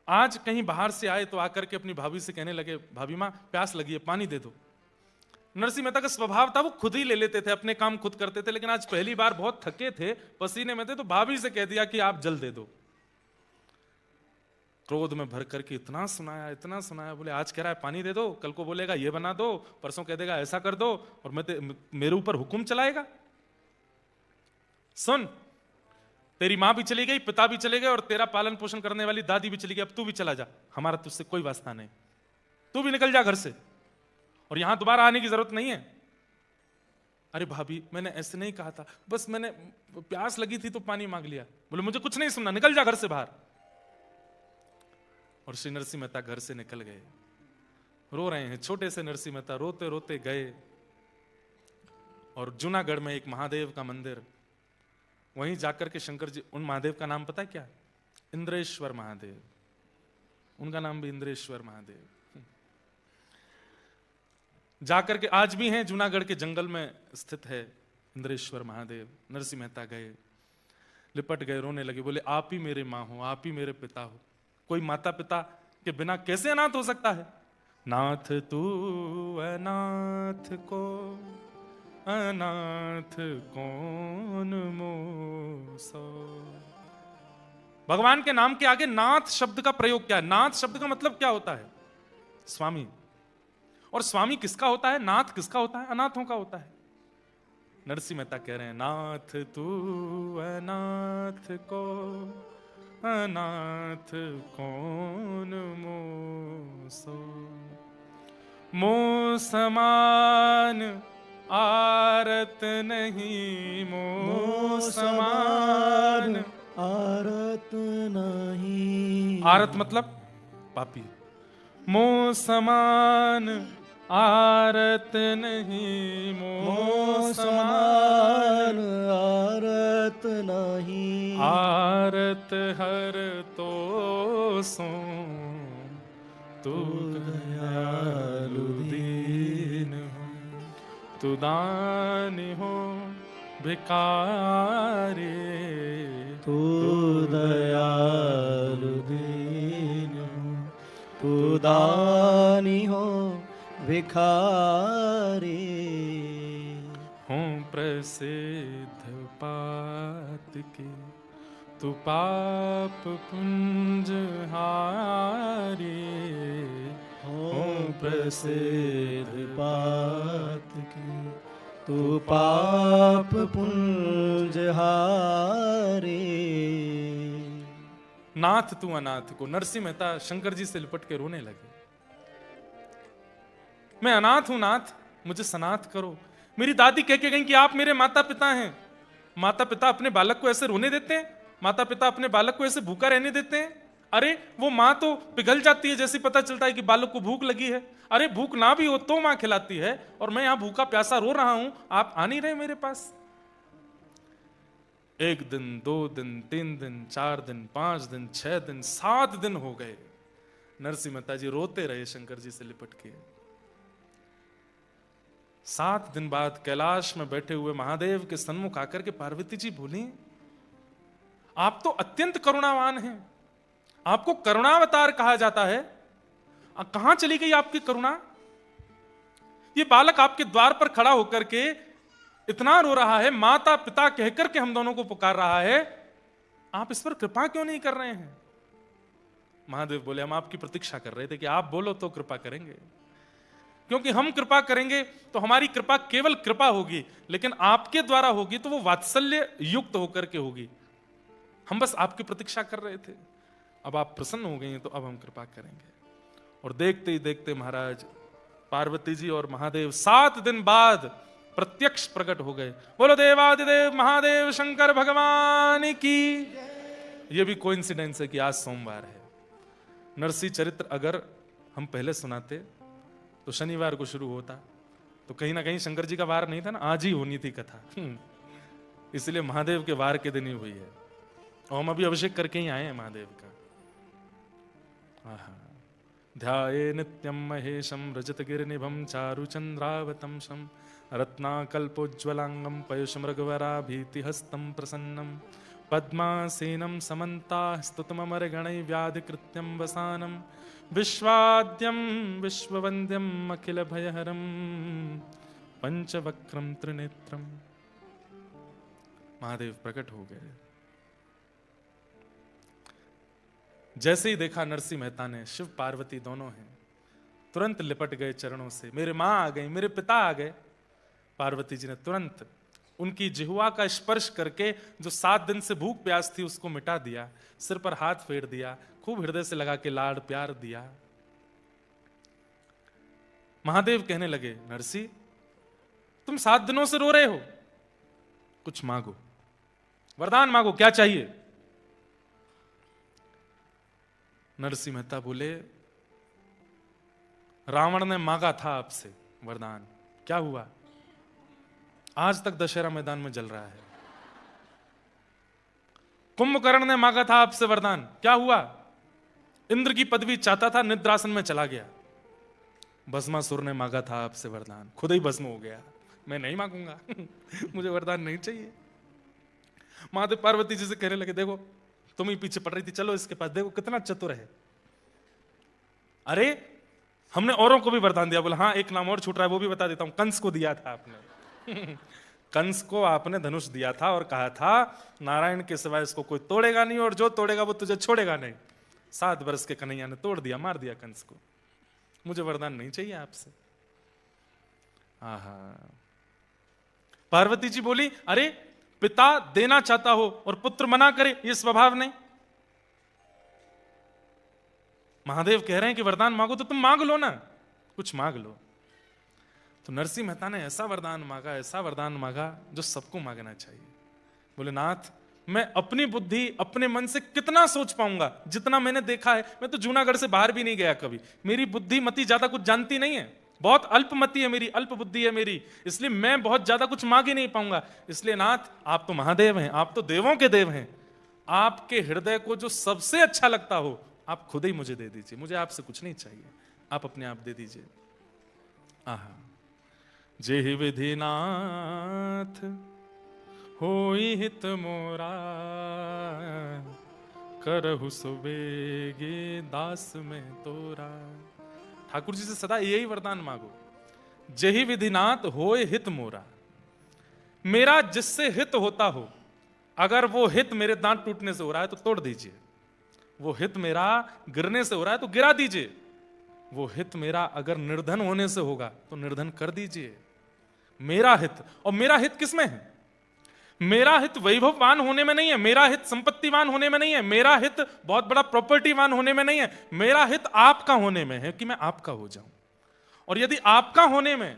आज कहीं बाहर से आए तो आकर के अपनी भाभी से कहने लगे, भाभी मां प्यास लगी है, पानी दे दो। नरसिंह मेहता का स्वभाव था वो खुद ही ले लेते थे, अपने काम खुद करते थे। लेकिन आज पहली बार बहुत थके थे, पसीने में थे, तो भाभी से कह दिया कि आप जल दे दो। क्रोध में भर करके इतना सुनाया, बोले आज कह रहा है पानी दे दो, कल को बोलेगा ये बना दो, परसों कह देगा ऐसा कर दो, और मेरे ऊपर हुक्म चलाएगा। सुन, तेरी मां भी चली गई, पिता भी चले गए, और तेरा पालन पोषण करने वाली दादी भी चली गई, अब तू भी चला जा, हमारा तुझसे कोई वास्ता नहीं, तू भी निकल जा घर से, और यहां दोबारा आने की जरूरत नहीं है। अरे भाभी मैंने ऐसे नहीं कहा था, बस मैंने प्यास लगी थी तो पानी मांग लिया। बोले मुझे कुछ नहीं सुनना, निकल जा घर से बाहर। और श्री नरसिंह मेहता घर से निकल गए। रो रहे हैं छोटे से नरसिंह मेहता, रोते रोते गए, और जूनागढ़ में एक महादेव का मंदिर, वहीं जाकर के शंकर जी, उन महादेव का नाम पता है क्या? इंद्रेश्वर महादेव। उनका नाम भी इंद्रेश्वर महादेव। जाकर के आज भी हैं, जूनागढ़ के जंगल में स्थित है इंद्रेश्वर महादेव। नरसिंह मेहता गए, लिपट गए, रोने लगे, बोले आप ही मेरे मां हो, आप ही मेरे पिता हो, कोई माता पिता के बिना कैसे अनाथ हो सकता है? नाथ तू अनाथ को अनाथ कौन मोसो। भगवान के नाम के आगे नाथ शब्द का प्रयोग क्या है? नाथ शब्द का मतलब क्या होता है? स्वामी। और स्वामी किसका होता है? नाथ किसका होता है? अनाथों का होता है। नरसिंह मेहता कह रहे हैं, नाथ तू अनाथ को अनाथ कौन मोसो। मो समान आरत नहीं, मो समान आरत नहीं। आरत मतलब पापी। मो समान आरत नहीं, मो समान आरत नहीं। आरत हर तो सो तू दयालु दीन हो, तू दान हो भिखारी, तू दयालु दीन हो, तू दानी हो भिखारी। हूँ प्रसिद्ध पात के तू पाप पुंज हारी। हूँ प्रसिद्ध पात के तू पाप पुंज हारी। नाथ तू अनाथ को। नरसिंह मेहता शंकर जी से लिपट के रोने लगे, मैं अनाथ हूं नाथ, मुझे सनाथ करो। मेरी दादी कह के गई कि आप मेरे माता पिता हैं। माता पिता अपने बालक को ऐसे रोने देते हैं? माता पिता अपने बालक को ऐसे भूखा रहने देते हैं? अरे वो माँ तो पिघल जाती है जैसे पता चलता है कि बालक को भूख लगी है। अरे भूख ना भी हो तो माँ खिलाती है, और मैं यहां भूखा प्यासा रो रहा हूं, आप आ नहीं रहे मेरे पास। 1 दिन, 2 दिन, 3 दिन, 4 दिन, 5 दिन, 6 दिन, 7 दिन हो गए। नरसिंह मेहता जी रोते रहे शंकर जी से लिपट के। 7 दिन बाद कैलाश में बैठे हुए महादेव के सन्मुख आकर के पार्वती जी बोली, आप तो अत्यंत करुणावान हैं, आपको करुणावतार कहा जाता है, कहां चली गई आपकी करुणा? ये बालक आपके द्वार पर खड़ा होकर के इतना रो रहा है, माता पिता कहकर के हम दोनों को पुकार रहा है, आप इस पर कृपा क्यों नहीं कर रहे हैं? महादेव बोले, हम आपकी प्रतीक्षा कर रहे थे कि आप बोलो तो कृपा करेंगे, क्योंकि हम कृपा करेंगे तो हमारी कृपा केवल कृपा होगी, लेकिन आपके द्वारा होगी तो वो वात्सल्य युक्त होकर के होगी। हम बस आपकी प्रतीक्षा कर रहे थे, अब आप प्रसन्न हो गए हैं तो अब हम कृपा करेंगे। और देखते ही देखते महाराज पार्वती जी और महादेव 7 दिन बाद प्रत्यक्ष प्रकट हो गए। बोलो देवादिदेव महादेव शंकर भगवान की। यह भी कोइंसिडेंस है कि आज सोमवार है। नरसिंह चरित्र अगर हम पहले सुनाते तो शनिवार को शुरू होता, तो कहीं ना कहीं शंकर जी का वार नहीं था ना, आज ही होनी थी कथा। इसलिए महादेव के वार के दिन ही हुई है, और हम अभी अभिषेक करके ही आए हैं महादेव का। ध्याये नित्यं महेशं रजतगिरिनिभं चारुचन्द्रावतंसं रत्नाकल्पोज्ज्वलांगं पयुषमृगवराभीतिहस्तं प्रसन्नं पद्मासेनं समन्ताः स्तुतममरगणैर्व्याधिकृत्यं वसानं विश्वाद्यं विश्ववन्द्यं अखिलभयहरं पंचवक्त्रं त्रिनेत्रं। महादेव प्रकट हो गए। जैसे ही देखा नरसिंह मेहता ने, शिव पार्वती दोनों हैं, तुरंत लिपट गए चरणों से। मेरे मां आ गई, मेरे पिता आ गए। पार्वती जी ने तुरंत उनकी जिह्वा का स्पर्श करके जो 7 दिन से भूख प्यास थी उसको मिटा दिया, सिर पर हाथ फेर दिया, खूब हृदय से लगा के लाड प्यार दिया। महादेव कहने लगे, नरसिंह तुम 7 दिनों से रो रहे हो, कुछ मांगो, वरदान मांगो, क्या चाहिए? नरसिंह मेहता बोले, रावण ने मांगा था आपसे वरदान, क्या हुआ? आज तक दशहरा मैदान में जल रहा है। कुंभकर्ण ने मांगा था आपसे वरदान, क्या हुआ? इंद्र की पदवी चाहता था, निद्रासन में चला गया। भस्मासुर ने मांगा था आपसे वरदान, खुद ही भस्म हो गया। मैं नहीं मांगूंगा मुझे वरदान नहीं चाहिए। महादेव पार्वती जी से कहने लगे, देखो तुम ही पीछे पड़ रही थी, चलो इसके पास, देखो कितना चतुर है। अरे हमने औरों को भी वरदान दिया। बोला, हाँ एक नाम और छूट रहा है, वो भी बता देता हूं। कंस को दिया था आपने कंस को आपने धनुष दिया था और कहा था नारायण के सिवाय इसको कोई तोड़ेगा नहीं, और जो तोड़ेगा वो तुझे छोड़ेगा नहीं। 7 वर्ष के कन्हैया ने तोड़ दिया, मार दिया कंस को। मुझे वरदान नहीं चाहिए आपसे। आहा। पार्वती जी बोली, अरे पिता देना चाहता हो और पुत्र मना करे, ये स्वभाव नहीं। महादेव कह रहे हैं कि वरदान मांगो, तो तुम मांग लो ना, कुछ मांग लो। तो नरसिंह मेहता ने ऐसा वरदान मांगा, ऐसा वरदान मांगा जो सबको मांगना चाहिए। बोले, नाथ मैं अपनी बुद्धि अपने मन से कितना सोच पाऊंगा, जितना मैंने देखा है। मैं तो जूनागढ़ से बाहर भी नहीं गया कभी, मेरी बुद्धि मति ज्यादा कुछ जानती नहीं है, बहुत अल्पमति है मेरी, अल्प बुद्धि है मेरी, इसलिए मैं बहुत ज्यादा कुछ मांग ही नहीं पाऊंगा। इसलिए नाथ आप तो महादेव हैं, आप तो देवों के देव हैं, आपके हृदय को जो सबसे अच्छा लगता हो आप खुद ही मुझे दे दीजिए, मुझे आपसे कुछ नहीं चाहिए, आप अपने आप दे दीजिए। आहा। जेहि विधिनाथ होई हित मोरा, करहु सुबेगे दास में तोरा। ठाकुर जी से सदा यही वरदान मांगो, जेहि विधिनाथ होए हित मोरा। मेरा जिससे हित होता हो, अगर वो हित मेरे दांत टूटने से हो रहा है तो तोड़ दीजिए, वो हित मेरा गिरने से हो रहा है तो गिरा दीजिए, वो हित मेरा अगर निर्धन होने से होगा तो निर्धन कर दीजिए। मेरा हित, और मेरा हित किसमें है? मेरा हित वैभववान होने में नहीं है, मेरा हित संपत्तिवान होने में नहीं है, मेरा हित बहुत बड़ा प्रॉपर्टीवान होने में नहीं है, मेरा हित आपका होने में है कि मैं आपका हो जाऊं। और यदि आपका होने में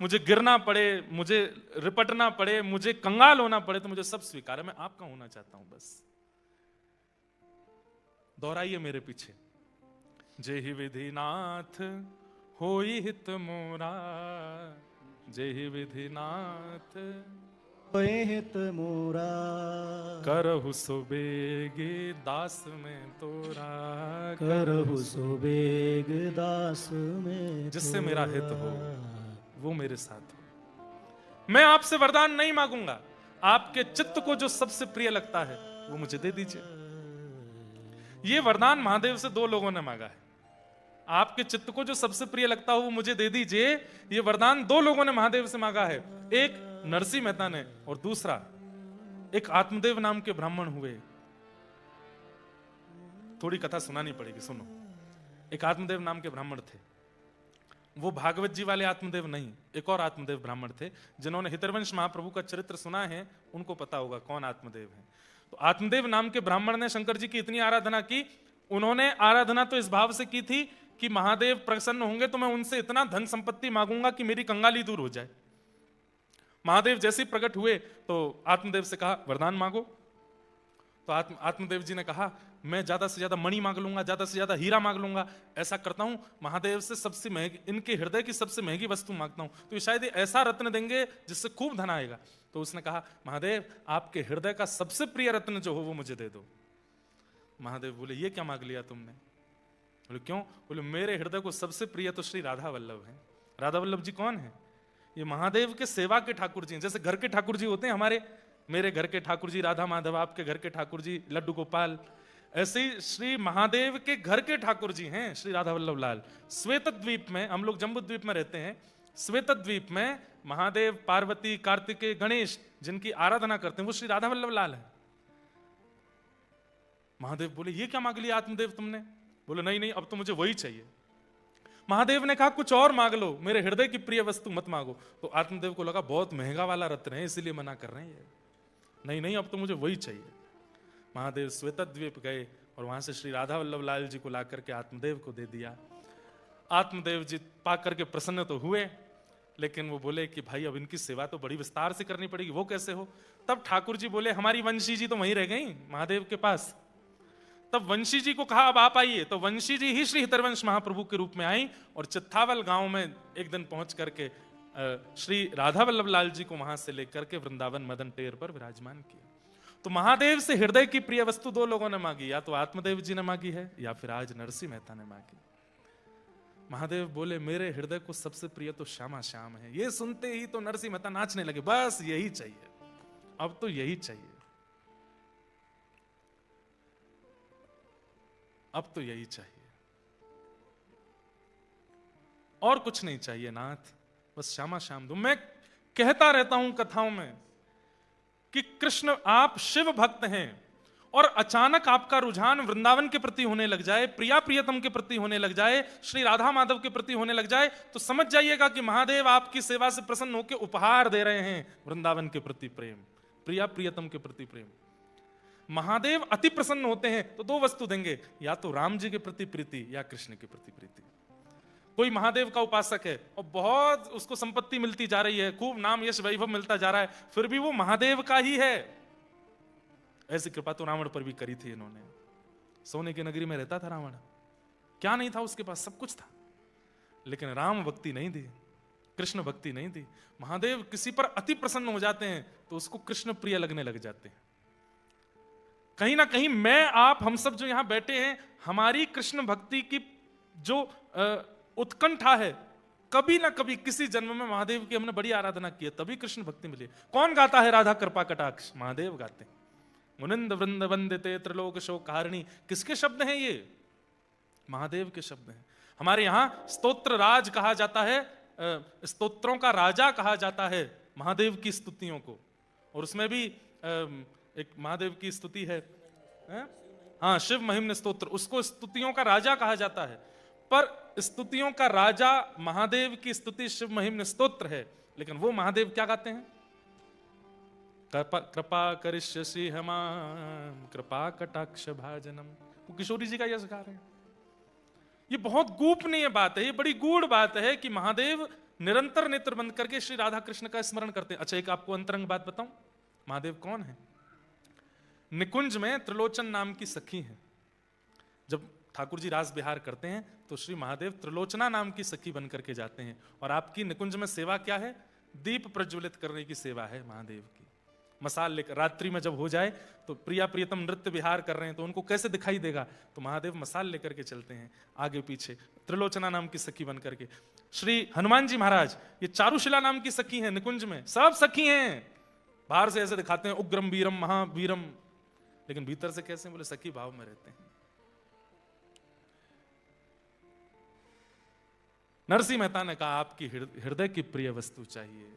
मुझे गिरना पड़े, मुझे रिपटना पड़े, मुझे कंगाल होना पड़े, तो मुझे सब स्वीकार है, मैं आपका होना चाहता हूं बस। दोहराइए मेरे पीछे, जेहि विधिनाथ होई हित मोरा, जेहि विधिनाथ होए हित मोरा, करहु सुबेगे दास में तोरा, करहु सुबेग दास में जिससे मेरा हित हो वो मेरे साथ हो। मैं आपसे वरदान नहीं मांगूंगा, आपके चित्त को जो सबसे प्रिय लगता है वो मुझे दे दीजिए। ये वरदान महादेव से दो लोगों ने मांगा है। आपके चित्त को जो सबसे प्रिय लगता हो वो मुझे दे दीजिए, ये वरदान दो लोगों ने महादेव से मांगा है। एक नरसिंह मेहता ने और दूसरा एक आत्मदेव नाम के ब्राह्मण हुए। थोड़ी कथा सुनानी पड़ेगी, सुनो। एक आत्मदेव नाम के ब्राह्मण थे, वो भागवत जी वाले आत्मदेव नहीं, एक और आत्मदेव ब्राह्मण थे। जिन्होंने हितरवंश महाप्रभु का चरित्र सुना है उनको पता होगा कौन आत्मदेव है। तो आत्मदेव नाम के ब्राह्मण ने शंकर जी की इतनी आराधना की, उन्होंने आराधना तो इस भाव से की थी कि महादेव प्रसन्न होंगे तो मैं उनसे इतना धन संपत्ति मांगूंगा कि मेरी कंगाली दूर हो जाए। महादेव जैसे ही प्रकट हुए तो आत्मदेव से कहा वरदान मांगो। तो आत्मदेव जी ने कहा मैं ज्यादा से ज्यादा मणि मांग लूंगा, ज्यादा से ज्यादा हीरा मांग लूंगा, ऐसा करता हूं महादेव से सबसे महंगी, इनके हृदय की सबसे महंगी वस्तु मांगता हूं, तो शायद ऐसा रत्न देंगे जिससे खूब धन आएगा। तो उसने कहा महादेव आपके हृदय का सबसे प्रिय रत्न जो हो वो मुझे दे दो। महादेव बोले ये क्या मांग लिया तुमने? बोले क्यों? बोले मेरे हृदय को सबसे प्रिय तो श्री राधा वल्लभ है। राधा वल्लभ जी कौन है? ये महादेव के सेवा के ठाकुर जी हैं। जैसे घर के ठाकुर जी होते हैं हमारे, मेरे घर के ठाकुर जी राधा माधव, आपके घर के ठाकुर जी लड्डू गोपाल, ऐसे ही श्री महादेव के घर के ठाकुर जी हैं श्री राधा वल्लभ लाल। श्वेत द्वीप में, हम लोग जम्बू द्वीप में रहते हैं, श्वेत द्वीप में महादेव, पार्वती, कार्तिकेय, गणेश जिनकी आराधना करते हैं वो श्री राधा वल्लभ लाल है। महादेव बोले ये क्या मांग लिया आत्मदेव तुमने? बोले नहीं नहीं अब तो मुझे वही चाहिए। महादेव ने कहा कुछ और मांग लो, मेरे हृदय की प्रिय वस्तु मत मांगो। तो आत्मदेव को लगा बहुत महंगा वाला रत्न है इसीलिए मना कर रहे हैं। नहीं नहीं अब तो मुझे वही चाहिए। महादेव श्वेतद्वीप गए और वहां से श्री राधा वल्लभ लाल जी को ला करके आत्मदेव को दे दिया। आत्मदेव जी पा करके प्रसन्न तो हुए, लेकिन वो बोले कि भाई अब इनकी सेवा तो बड़ी विस्तार से करनी पड़ेगी। वो कैसे हो? तब ठाकुर जी बोले हमारी वंशी जी तो वहीं रह गई महादेव के पास। तब वंशी जी को कहा अब आप आइए। तो वंशी जी ही श्री हितरवंश महाप्रभु के रूप में आई और चित्थावल गांव में एक दिन पहुंच करके श्री राधा वल्लभ लाल जी को वहां से लेकर के वृंदावन मदन टेर पर विराजमान किया। तो महादेव से हृदय की प्रिय वस्तु दो लोगों ने मांगी, या तो आत्मदेव जी ने मांगी है या फिर आज नरसिंह मेहता ने मांगी। महादेव बोले मेरे हृदय को सबसे प्रिय तो श्यामा श्याम है। ये सुनते ही तो नरसिंह मेहता नाचने लगे, बस यही चाहिए, अब तो यही चाहिए, अब तो यही चाहिए, और कुछ नहीं चाहिए नाथ, बस श्यामा श्याम दो। मैं कहता रहता हूं कथाओं में कि कृष्ण आप शिव भक्त हैं और अचानक आपका रुझान वृंदावन के प्रति होने लग जाए, प्रिया प्रियतम के प्रति होने लग जाए, श्री राधा माधव के प्रति होने लग जाए, तो समझ जाइएगा कि महादेव आपकी सेवा से प्रसन्न होकर उपहार दे रहे हैं वृंदावन के प्रति प्रेम, प्रिया प्रियतम के प्रति प्रेम। महादेव अति प्रसन्न होते हैं तो दो वस्तु देंगे, या तो राम जी के प्रति प्रीति या कृष्ण के प्रति प्रीति। कोई महादेव का उपासक है और बहुत उसको संपत्ति मिलती जा रही है, खूब नाम यश वैभव मिलता जा रहा है, फिर भी वो महादेव का ही है। ऐसी कृपा तो रावण पर भी करी थी इन्होंने। सोने की नगरी में रहता था रावण, क्या नहीं था उसके पास? सब कुछ था, लेकिन राम भक्ति नहीं दी, कृष्ण भक्ति नहीं दी। महादेव किसी पर अति प्रसन्न हो जाते हैं तो उसको कृष्ण प्रिय लगने लग जाते हैं। कहीं ना कहीं मैं, आप, हम सब जो यहां बैठे हैं, हमारी कृष्ण भक्ति की जो उत्कंठा है, कभी ना कभी किसी जन्म में महादेव की हमने बड़ी आराधना की है, तभी कृष्ण भक्ति मिली। कौन गाता है राधा कृपा कटाक्ष? महादेव गाते हैं। मुनिंद वृंद वंदिते त्रिलोक शोकहारिणी, किसके शब्द हैं ये? महादेव के शब्द हैं। हमारे यहां स्तोत्र राज कहा जाता है, स्तोत्रों का राजा कहा जाता है महादेव की स्तुतियों को, और उसमें भी एक महादेव की स्तुति है, हाँ, शिव महिम्न स्तोत्र, उसको स्तुतियों का राजा कहा जाता है। पर स्तुतियों का राजा महादेव की स्तुति शिव महिम्न स्तोत्र है, लेकिन वो महादेव क्या गाते हैं? कृपा करिष्यसि हमाम कृपा कटाक्ष भाजनम। वो किशोरी जी का यश गा रहे हैं। ये बहुत गोपनीय बात है, ये बड़ी गूढ़ बात है कि महादेव निरंतर नेत्र बंद करके श्री राधा कृष्ण का स्मरण करते हैं। अच्छा, एक आपको अंतरंग बात बताऊं, महादेव कौन है? निकुंज में त्रिलोचन नाम की सखी है। जब ठाकुर जी रास विहार करते हैं तो श्री महादेव त्रिलोचना नाम की सखी बन करके जाते हैं। और आपकी निकुंज में सेवा क्या है? दीप प्रज्वलित करने की सेवा है महादेव की। मसाल लेकर रात्रि में जब हो जाए तो प्रिया प्रियतम नृत्य विहार कर रहे हैं तो उनको कैसे दिखाई देगा? तो महादेव मसाल लेकर के चलते हैं आगे पीछे, त्रिलोचना नाम की सखी बन करके। श्री हनुमान जी महाराज ये चारुशिला नाम की सखी हैं, निकुंज में सब सखी हैं। बाहर से ऐसे दिखाते हैं उग्रम वीरम महावीरम, लेकिन भीतर से कैसे? बोले सखी भाव में रहते हैं। नरसिंह मेहता ने कहा आपकी हृदय की प्रिय वस्तु चाहिए।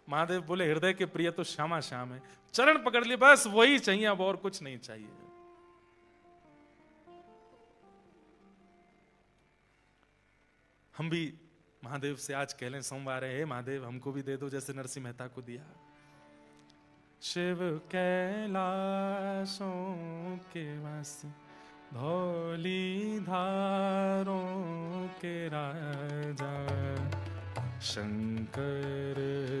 महादेव बोले हृदय के प्रिय तो श्यामा श्याम है, चरण पकड़ लिए बस वही चाहिए, अब और कुछ नहीं चाहिए। हम भी महादेव से आज कह लें सोमवार है, महादेव हमको भी दे दो जैसे नरसिंह मेहता को दिया। शिव कैलाशों के वासी धौली धारों के राजा, शंकर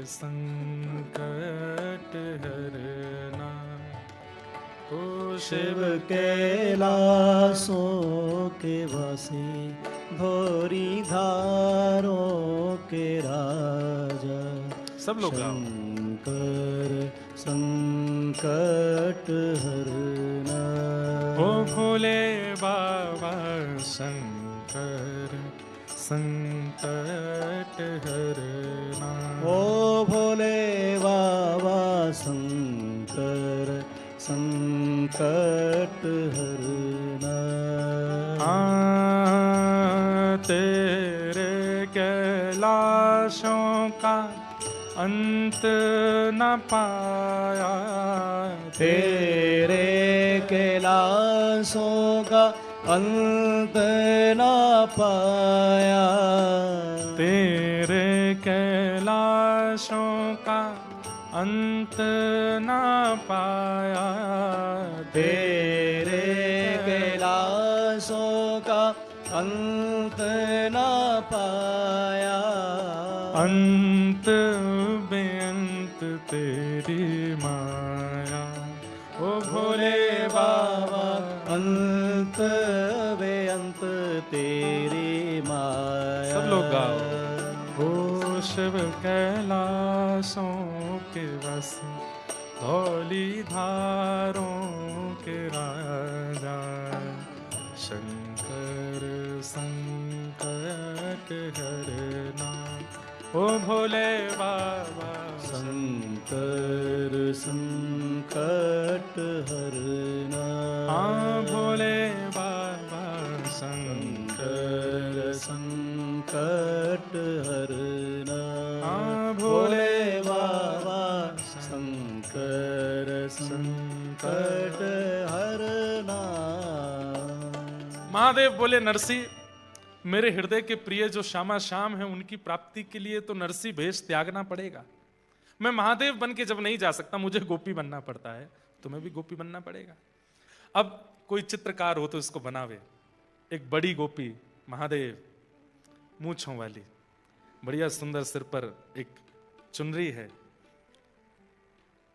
संकट हरना। ओ शिव कैलाशों के वासी धौरी धारों के राजा, सब लोग गाओ। शंकर संकट हरना। ओ भोले बाबा शंकर संकट हरना। ओ भोले बाबा शंकर संकट हरना। तेरे कैलाशों का अंत न पाया, तेरे कैलाशों का अंत न पाया, तेरे कैलाशों का अंत न पाया, तेरे कैलाशों का अंत न पाया। अंत बेअंत तेरी माया। ओ भोले बाबा अंत बेअंत तेरी माया। सब लोग गाओ। ओ शिव कैलाशों के वासी धौली धारों के राजा, शंकर संकट हरना। ओ भोले बाबा शंकर संकट हरना। हाँ भोले बाबा शंकर संकट हरना। हाँ भोले बाबा शंकर संकट हरना। महादेव बोले नरसिंह मेरे हृदय के प्रिय जो श्यामा श्याम है उनकी प्राप्ति के लिए तो नरसिंह भेष त्यागना पड़ेगा। मैं महादेव बन के जब नहीं जा सकता, मुझे गोपी बनना पड़ता है, तुम्हें भी गोपी बनना पड़ेगा। अब कोई चित्रकार हो तो इसको बनावे। एक बड़ी गोपी महादेव, मूंछों वाली, बढ़िया सुंदर, सिर पर एक चुनरी है,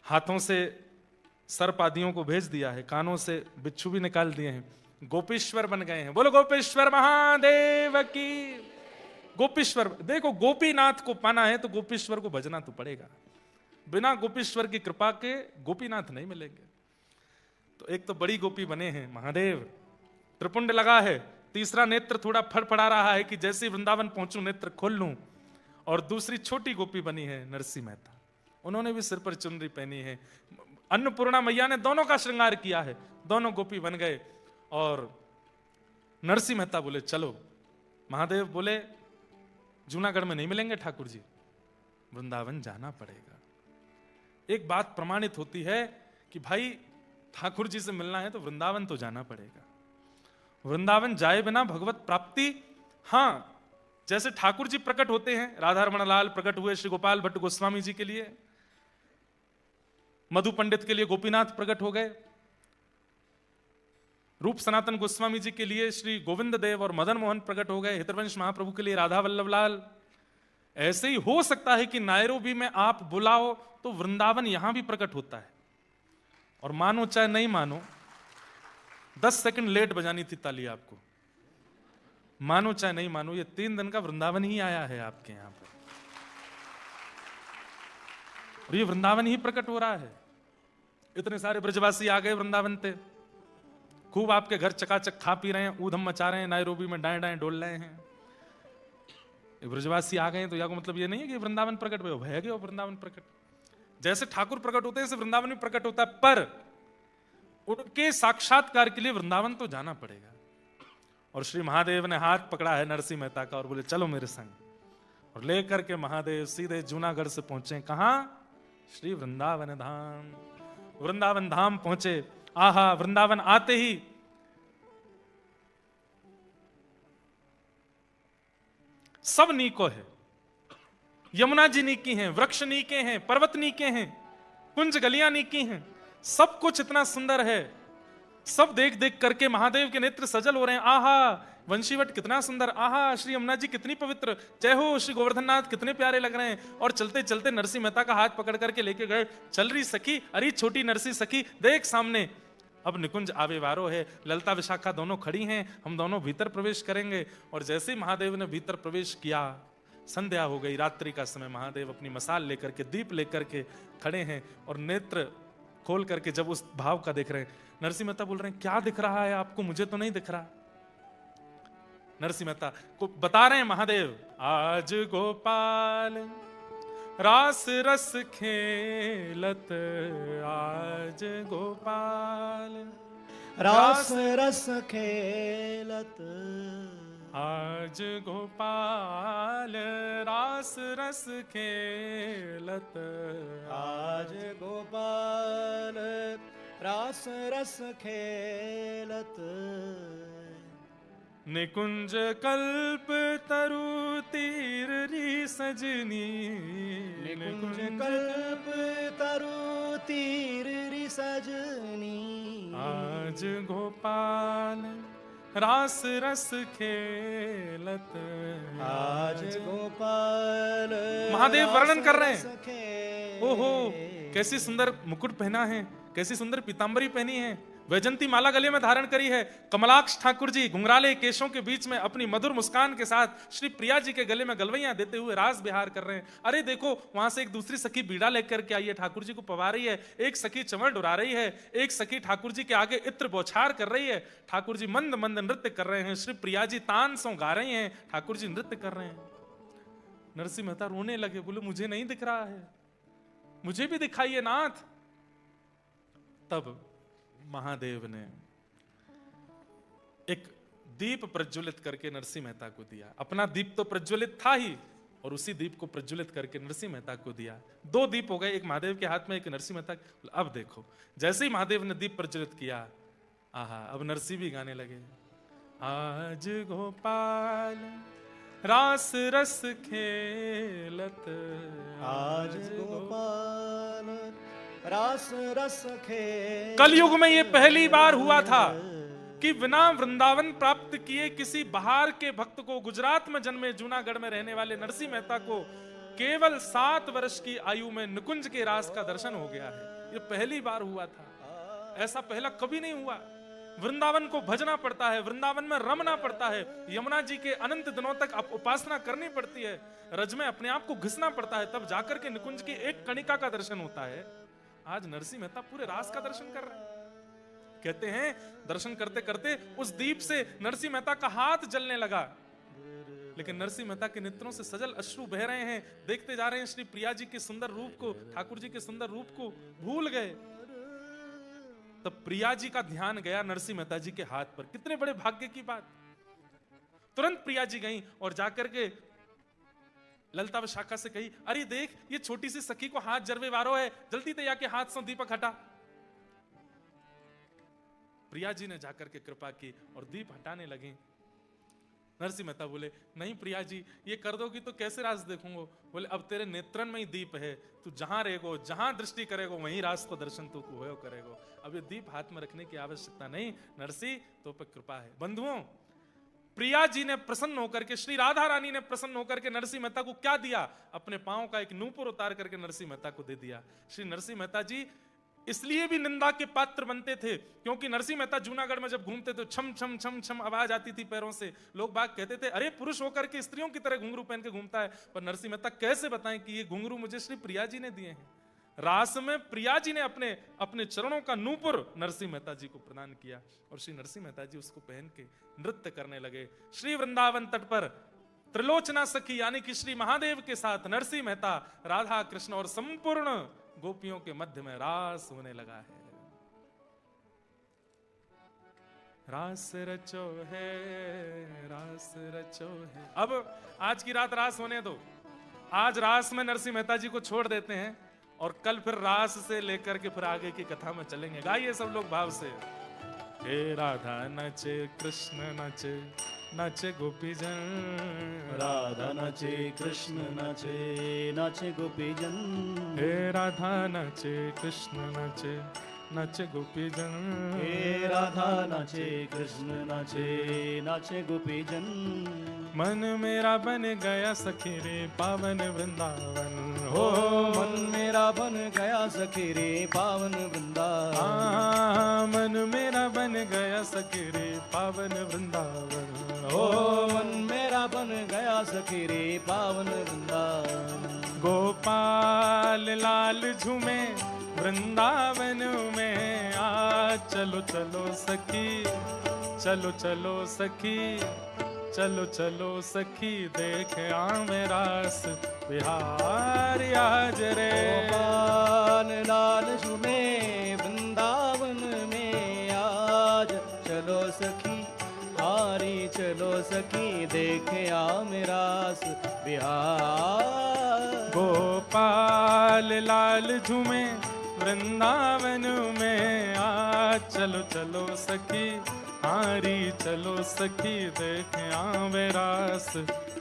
हाथों से सर्प आदियों को भेज दिया है, कानों से बिच्छू भी निकाल दिए हैं, गोपीश्वर बन गए हैं। बोलो गोपीश्वर महादेव की। गोपीश्वर, देखो गोपीनाथ को पाना है तो गोपीश्वर को भजना तो पड़ेगा। बिना गोपीश्वर की कृपा के गोपीनाथ नहीं मिलेंगे। तो एक तो बड़ी गोपी बने हैं महादेव, त्रिपुंड लगा है, तीसरा नेत्र थोड़ा फड़फड़ा रहा है कि जैसे ही वृंदावन पहुंचूं नेत्र खोल लूं। और दूसरी छोटी गोपी बनी है नरसिंह मेहता, उन्होंने भी सिर पर चुनरी पहनी है। अन्नपूर्णा मैया ने दोनों का श्रृंगार किया है, दोनों गोपी बन गए। और नरसिंह मेहता बोले चलो। महादेव बोले जूनागढ़ में नहीं मिलेंगे ठाकुर जी, वृंदावन जाना पड़ेगा। एक बात प्रमाणित होती है कि भाई ठाकुर जी से मिलना है तो वृंदावन तो जाना पड़ेगा। वृंदावन जाए बिना भगवत प्राप्ति, हां जैसे ठाकुर जी प्रकट होते हैं, राधा रमण लाल प्रकट हुए श्री गोपाल भट्ट गोस्वामी जी के लिए, मधु पंडित के लिए गोपीनाथ प्रकट हो गए, रूप सनातन गोस्वामी जी के लिए श्री गोविंद देव और मदन मोहन प्रकट हो गए, हितवंश महाप्रभु के लिए राधा वल्लभ लाल। ऐसे ही हो सकता है कि नायरोबी में आप बुलाओ तो वृंदावन यहां भी प्रकट होता है। और मानो चाहे नहीं मानो, 10 सेकंड लेट बजानी थी ताली आपको, मानो चाहे नहीं मानो, ये 3 दिन का वृंदावन ही आया है आपके यहां पर, और ये वृंदावन ही प्रकट हो रहा है। इतने सारे ब्रजवासी आ गए वृंदावन पे, खूब आपके घर चकाचक खा पी रहे हैं, ऊधम मचा रहे हैं, नायरोबी में डाएं डाएं डोल रहे हैं। ब्रजवासी आ गए तो या को मतलब ये नहीं है कि वृंदावन प्रकट हुए, भय गए वृंदावन प्रकट। जैसे ठाकुर प्रकट होते हैं ऐसे वृंदावन भी प्रकट होता है, पर उनके साक्षात्कार के लिए वृंदावन तो जाना पड़ेगा। और श्री महादेव ने हाथ पकड़ा है नरसिंह मेहता का और बोले चलो मेरे संग, और लेकर के महादेव सीधे जूनागढ़ से पहुंचे। कहां? श्री वृंदावन धाम। वृंदावन धाम पहुंचे। आहा, वृंदावन आते ही सब नीको है। यमुना जी नीकी हैं, वृक्ष नीके हैं, पर्वत नीके हैं, कुंज गलियां नीकी हैं, सब कुछ इतना सुंदर है। सब देख देख करके महादेव के नेत्र सजल हो रहे हैं। आहा, वंशीवट कितना सुंदर, आहा श्री यमुना जी कितनी पवित्र, जय हो श्री गोवर्धन नाथ कितने प्यारे लग रहे हैं। और चलते चलते नरसिंह मेहता का हाथ पकड़ करके लेके गए। चल रही सखी, अरे छोटी नरसिंह सखी देख सामने, अब निकुंज आवे वारो है, ललता विशाखा दोनों खड़ी हैं, हम दोनों भीतर प्रवेश करेंगे। और जैसे ही महादेव ने भीतर प्रवेश किया, संध्या हो गई, रात्रि का समय, महादेव अपनी मसाल लेकर के, दीप लेकर के खड़े हैं और नेत्र खोल करके जब उस भाव का देख रहे हैं, नरसिंह मेहता बोल रहे हैं क्या दिख रहा है आपको, मुझे तो नहीं दिख रहा। नरसिंह मेहता को बता रहे हैं महादेव, आज गोपाल रास रस खेलत, आज गोपाल रास रस खेलत, आज गोपाल रास रस खेलत, आज गोपाल रास रस खेलत। निकुंज कल्प तरु तीर री सजनी, निकुंज कल्प तरु तीर री सजनी, आज गोपाल रास रस खेलत, आज गोपाल महादेव वर्णन कर रहे रास हैं। खेलत। ओहो, कैसी सुंदर मुकुट पहना है, कैसी सुंदर पीतांबरी पहनी है, वैजंती माला गले में धारण करी है। कमलाक्ष ठाकुर जी घुंघराले केशों के बीच में अपनी मधुर मुस्कान के साथ श्री प्रिया जी के गले में गलवैयां देते हुए रास बिहार कर रहे हैं। अरे देखो, वहां से एक दूसरी सखी बीड़ा लेकर के आई है, ठाकुर जी को पवा रही है। एक सखी चंवर डुरा रही है, एक सखी ठाकुर जी के आगे इत्र बौछार कर रही है। ठाकुर जी मंद मंद नृत्य कर रहे हैं, श्री प्रिया जी तान सो गा रही हैं, ठाकुर जी नृत्य कर रहे हैं। नरसिंह मेहता रोने लगे, बोले मुझे नहीं दिख रहा है, मुझे भी दिखाइए नाथ। तब महादेव ने एक दीप प्रज्वलित करके नरसिंह मेहता को दिया। अपना दीप तो प्रज्वलित था ही, और उसी दीप को प्रज्वलित करके नरसिंह मेहता को दिया। 2 दीप हो गए, एक महादेव के हाथ में, एक नरसिंह मेहता। अब देखो, जैसे ही महादेव ने दीप प्रज्वलित किया, आहा, अब नरसिंह भी गाने लगे, आज गोपाल रास रस खेलत, आज गोपाल रास रस खेलत। कलयुग में ये पहली बार हुआ था कि बिना वृंदावन प्राप्त किए किसी बाहर के भक्त को, गुजरात में जन्मे जूनागढ़ में रहने वाले नरसिंह मेहता को केवल 7 वर्ष की आयु में निकुंज के रास का दर्शन हो गया है। ये पहली बार हुआ था, ऐसा पहला कभी नहीं हुआ। वृंदावन को भजना पड़ता है, वृंदावन में रमना पड़ता है, यमुना जी के अनंत दिनों तक उपासना करनी पड़ती है, रज में अपने आप को घिसना पड़ता है, तब जाकर के निकुंज की एक कणिका का दर्शन होता है। आज नरसिंह मेहता पूरे रास का दर्शन कर रहे हैं। कहते हैं दर्शन करते करते उस दीप से नरसिंह मेहता का हाथ जलने लगा, लेकिन नरसिंह मेहता के नेत्रों से सजल अश्रु बह रहे हैं। देखते जा रहे हैं श्री प्रिया जी के सुंदर रूप को, ठाकुर जी के सुंदर रूप को भूल गए। तब प्रिया जी का ध्यान गया नरसिंह मेहता जी के हाथ पर। कितने बड़े भाग्य की बात। तुरंत प्रिया जी गई और जाकर के ललता विशाखा से कही, अरे देख, ये छोटी सी सखी को हाथ जरवे वारो है, जल्दी ते जाके हाथ से दीपक हटा। प्रिया जी ने जाकर के कृपा की और दीप हटाने लगी। नरसिंह मेहता बोले, नहीं प्रिया जी, ये कर दोगी तो कैसे रास देखूंगा। बोले, अब तेरे नेत्रन में ही दीप है, तू जहां रहेगो, जहां दृष्टि करेगो, वहीं रास को दर्शन तू हो करेगो। अब ये दीप हाथ में रखने की आवश्यकता नहीं, नरसिंह तो पर कृपा है। बंधुओं, प्रिया जी ने प्रसन्न होकर के, श्री राधा रानी ने प्रसन्न होकर के नरसिंह मेहता को क्या दिया? अपने पांव का एक नूपुर उतार करके नरसिंह मेहता को दे दिया। श्री नरसिंह मेहता जी इसलिए भी निंदा के पात्र बनते थे क्योंकि नरसिंह मेहता जूनागढ़ में जब घूमते तो छम छम छम छम आवाज आती थी पैरों से। लोग बाग कहते थे अरे पुरुष होकर के स्त्रियों की तरह घुंघरू पहन के घूमता है। पर नरसिंह मेहता कैसे बताएं कि ये घुंघरू मुझे श्री प्रिया जी ने दिए हैं। रास में प्रिया जी ने अपने अपने चरणों का नूपुर नरसिंह मेहता जी को प्रदान किया और श्री नरसिंह मेहता जी उसको पहन के नृत्य करने लगे। श्री वृंदावन तट पर त्रिलोचना सखी यानी कि श्री महादेव के साथ नरसिंह मेहता, राधा कृष्ण और संपूर्ण गोपियों के मध्य में रास होने लगा है। रास रचो है, रास रचो है। अब आज की रात रास होने दो। आज रास में नरसिंह मेहता जी को छोड़ देते हैं और कल फिर रास से लेकर के फिर आगे की कथा में चलेंगे। गाइए सब लोग भाव से। हे राधा नचे कृष्ण नचे, नचे गोपीजन। राधा नचे कृष्ण नचे, नचे गोपीजन। हे राधा नचे कृष्ण नचे, नचे गोपीजन। हे राधा नचे कृष्ण नचे, नचे गोपीजन। मन मेरा बन गया सखी रे पावन वृंदावन। हो मन मेरा बन गया सखी रे पावन वृंदावन। मन मेरा बन गया सखी रे पावन वृंदावन। हो मन मेरा बन गया सखी रे पावन वृंदावन। गोपाल लाल झूमे वृंदावन में आ, चलो चलो सखी, चलो चलो सखी, चलो चलो सखी, देख आवे रास बिहार आज रे। गोपाल लाल झूमे वृंदावन में आज, चलो सखी हारी चलो सखी, देखे आवे रास बिहार। गोपाल लाल झूमे वृंदावन में आ, चलो चलो सखी हारी चलो सखी, देखे आवे रास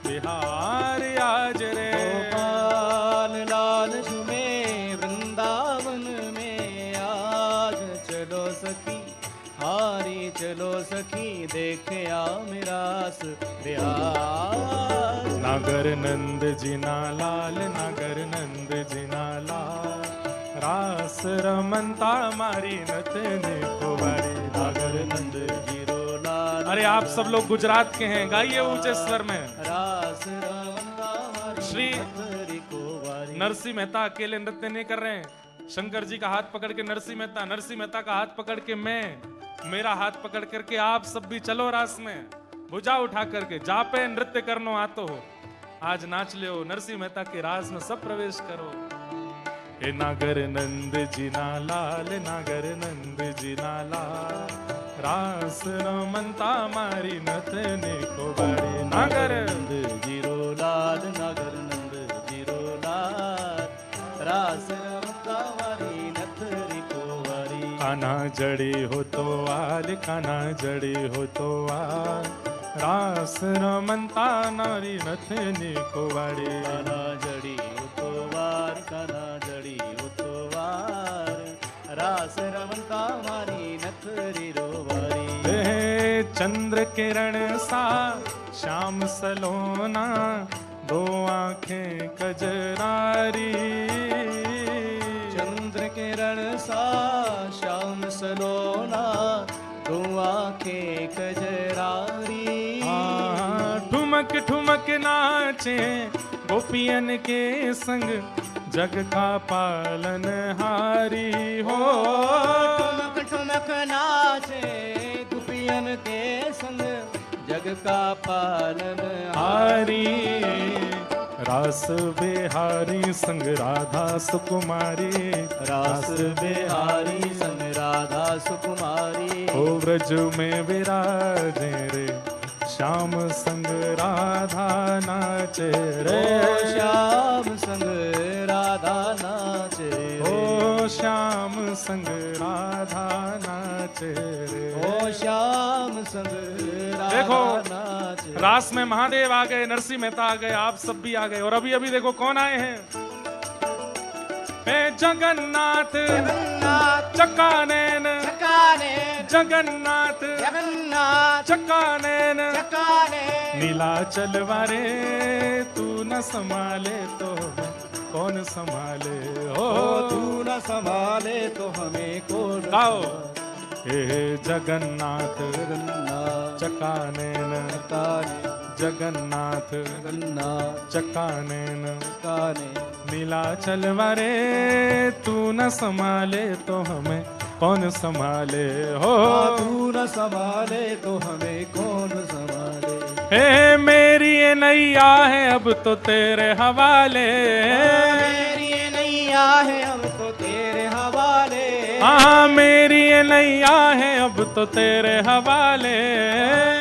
बिहार आज रे। गोपाल लाल झूमे वृंदावन में आज, चलो सखी हारी चलो सखी, देखे आवे रास बिहार। नागर नंद जिना लाल, नागर नंद जिना लाल, रास रमनता मारी नतने कुंवारी। नागर नंद जीरो लाल। अरे आप सब लोग गुजरात के हैं, गाइए ऊंचे स्वर में। रास रमनता मारी श्री नतने कुंवारी। नरसिंह मेहता अकेले नृत्य नहीं कर रहे हैं। शंकर जी का हाथ पकड़ के नरसिंह मेहता, नरसिंह मेहता का हाथ पकड़ के मैं, मेरा हाथ पकड़ करके आप सब भी चलो रास में। भुजा उठा करके जापे नृत्य करनो आतो हो, आज नाच लियो नरसिंह मेहता के रास में सब प्रवेश करो। हे नागर नंद जिना लाल, नागर नंद जिना लाल, रास रमनता मारी नथने को बारी। नागर नंद जीरो लाल, नागर नंद जीरो लाल, रास रमनता मारी नथनी को बारी। कान्हा जड़ी हो तो आल, कान्हा जड़ी हो तो आल, रास रमनता नारी नथनी को बारी। कान्हा जड़ी हो तो वार, कान्हा जड़ी हो तो वार, रास रमनता मारी नथरी रोवारी। चंद्र किरण सा श्याम सलोना, दो आंखें कजरारी। चंद्र किरण सा श्याम सलोना, दो आंखें कजरारी। ठुमक ठुमक नाचे गोपियन के संग, जग का पालन हारी हो। ठुमक ठुमक नाचे गोपियन के संग, जग का पालन हारी। रास बिहारी संग राधा सुकुमारी, रास बिहारी संग राधा सुकुमारी। ओ व्रज में विराजे रे, श्याम संग राधा नाचे रे। श्याम संग राधा नाचे, ओ श्याम संग राधा नाचे रे। ओ श्याम संग राधा देखो, नाचे। रास में महादेव आ गए, नरसिंह मेहता आ गए, आप सब भी आ गए। और अभी अभी देखो कौन आए हैं। जगन्नाथ जगन्नाथ चकानैन, चकानैन, जगन्नाथ जगन्नाथ चकानैन चकाने नीलाचल वारे तू न संभाले तो कौन संभाले हो तू न संभाले तो हमें कौन गाओ हे जगन्नाथ जगन्नाथ चकानैन चकाने जगन्नाथ जगन्नाथ चकानैन चकाने नीलाचल वारे तू न संभाले तो हमें कौन संभाले हो तू न संभाले तो हमें कौन संभाले हे मेरी ये नैया है अब तो तेरे हवाले मेरी ये नैया है अब तो तेरे हवाले हाँ मेरी ये नैया है अब तो तेरे हवाले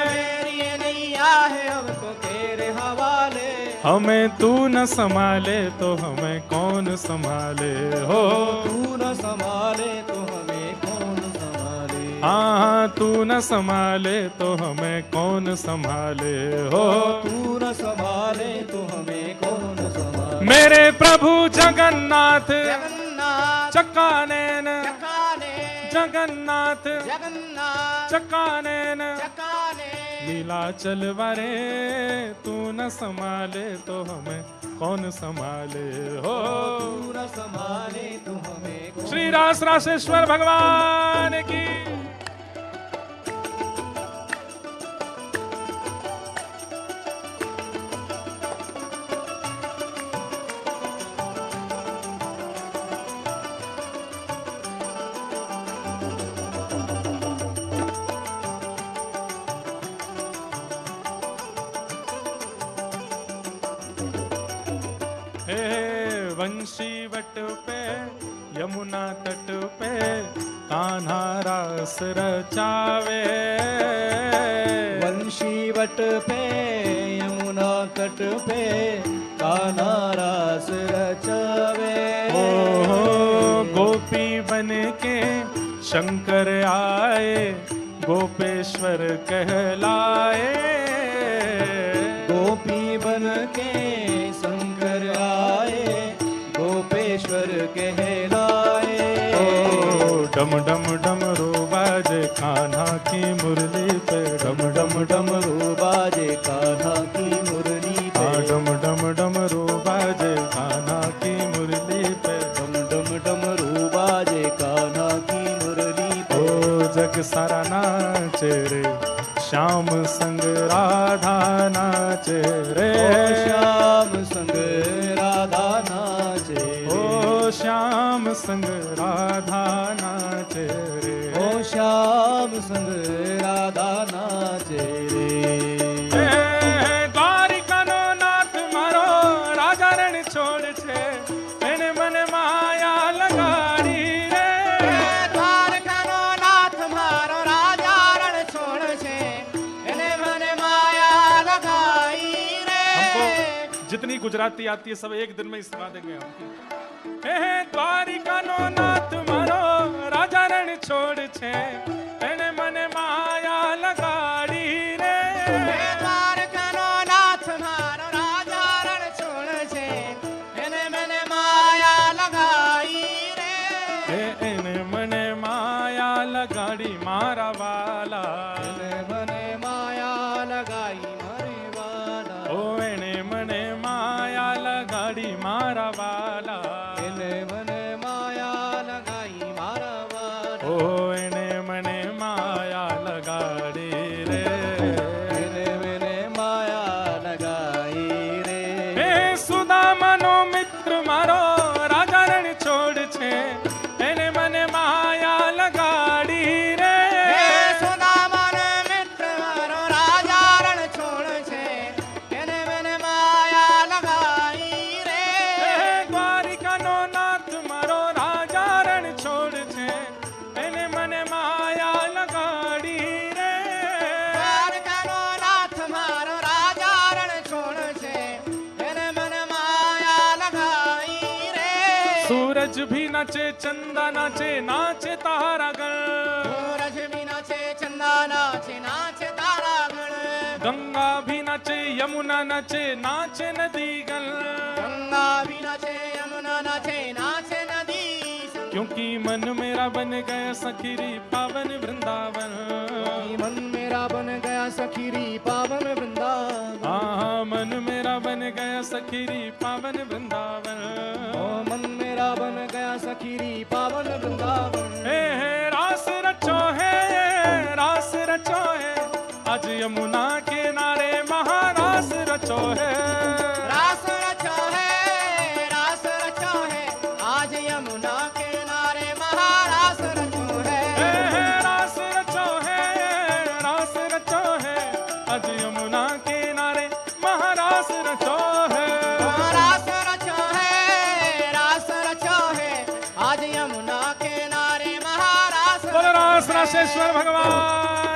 मेरी ये नैया है अब तो तेरे हवाले हमें तू न संभाले तो हमें कौन संभाले हो तू न संभाले तो हमें कौन संभाले हाँ तू न संभाले तो हमें कौन संभाले हो तू न संभाले तो हमें कौन संभाले मेरे प्रभु जगन्नाथ जगन्नाथ चकानैन चकाने जगन्नाथ जगन्नाथ चकानैन चकाने नीलाचल वारे तू न संभाले तो हमें कौन संभाले हो तू न संभाले तो हमें कौन श्री रास रासेश्वर भगवान की वंशी वट पे यमुना तट पे कान्हा रास रचावे वंशी वट पे यमुना तट पे कान्हा रास रचावे हो गोपी बन के शंकर आए गोपेश्वर कहलाए गोपी बन के शंकर आए गोपेश्वर कहलाए डम डम डम रो बाजे कान्हा की मुरली पे डम डम डम डमरू बाजे कान्हा की मुरली पे डम डम डम रो बाजे कान्हा की मुरली पे डमरू बाजे कान्हा की मुरली पे ओ जग सारा नाचे रे श्याम संग राधा नाचे रे ओ श्याम संग राधा नाचे ओ श्याम संग राधा नाचे रे ओ श्याम संग राधा नाचे रे द्वारिका नो नाथ मारो राजा रण छोड़ छे એને મને માયા લગાડી રે દ્વારકા નો નાથ મારો રાજા રણ છોડ છે એને મને માયા લગાઈ રે हमको जितनी गुजराती आती है सब एक दिन में ही सुना देंगे हम हे द्वारिका नो नाथ मारो राजा रण छोड़ छे એને મને માયા લગાડી રે દ્વારકા નો નાથ મારો રાજા રણ છોડ છે એને મને માયા લગાઈ રે એને મને માયા લગાડી મારા વાલા એને મને માયા લગાઈ મારી વાલા ઓ એને મને માયા લગાડી મારા વાલા એને મને માયા લગાઈ મારા વાલા ઓ એને મને માયા લગાડી રે એને મને માયા લગાઈ રે હે સુદામાનો મિત્ર મારો રાજા રણ છોડ છે એને મને માયા લગાડી રે હે સુદામાનો મિત્ર મારો રાજા રણ છોડ છે એને મને માયા લગાઈ રે હે દ્વારિકાનો નાથ મારો રાજા રણ છોડ છે એને મને માયા લગાડી રે દ્વારકાનો નાથ મારો રાજા રણ છોડ છે એને મને માયા લગાઈ રે सूरज भी नाचे चंदा नाचे नाचे तारा गण सूरज भी नाचे चंदा नाचे नाचे तारा गण गंगा भी नाचे यमुना नाचे नाचे नदी गण गंगा भी नाचे यमुना नाचे नाचे नदी क्योंकि मन मेरा बन गया सखीरी पावन वृंदावन। मन मेरा बन गया सखीरी पावन वृंदावन। हाँ मन मेरा बन गया सखीरी पावन वृंदावन। मन मेरा बन गया सखीरी पावन वृंदावन। हे रास रचो है, रास रचो है, आज यमुना किनारे महारास रचो है। रास रचो है, रास रचो है, आज यमुना किनारे महारास रचो है। रास रचो है, रास रचो है, आज यमुना किनारे महारास रचो है। रास रचो है, रास रचो है, आज यमुना किनारे महारास। बोलो रास रासेश्वर भगवान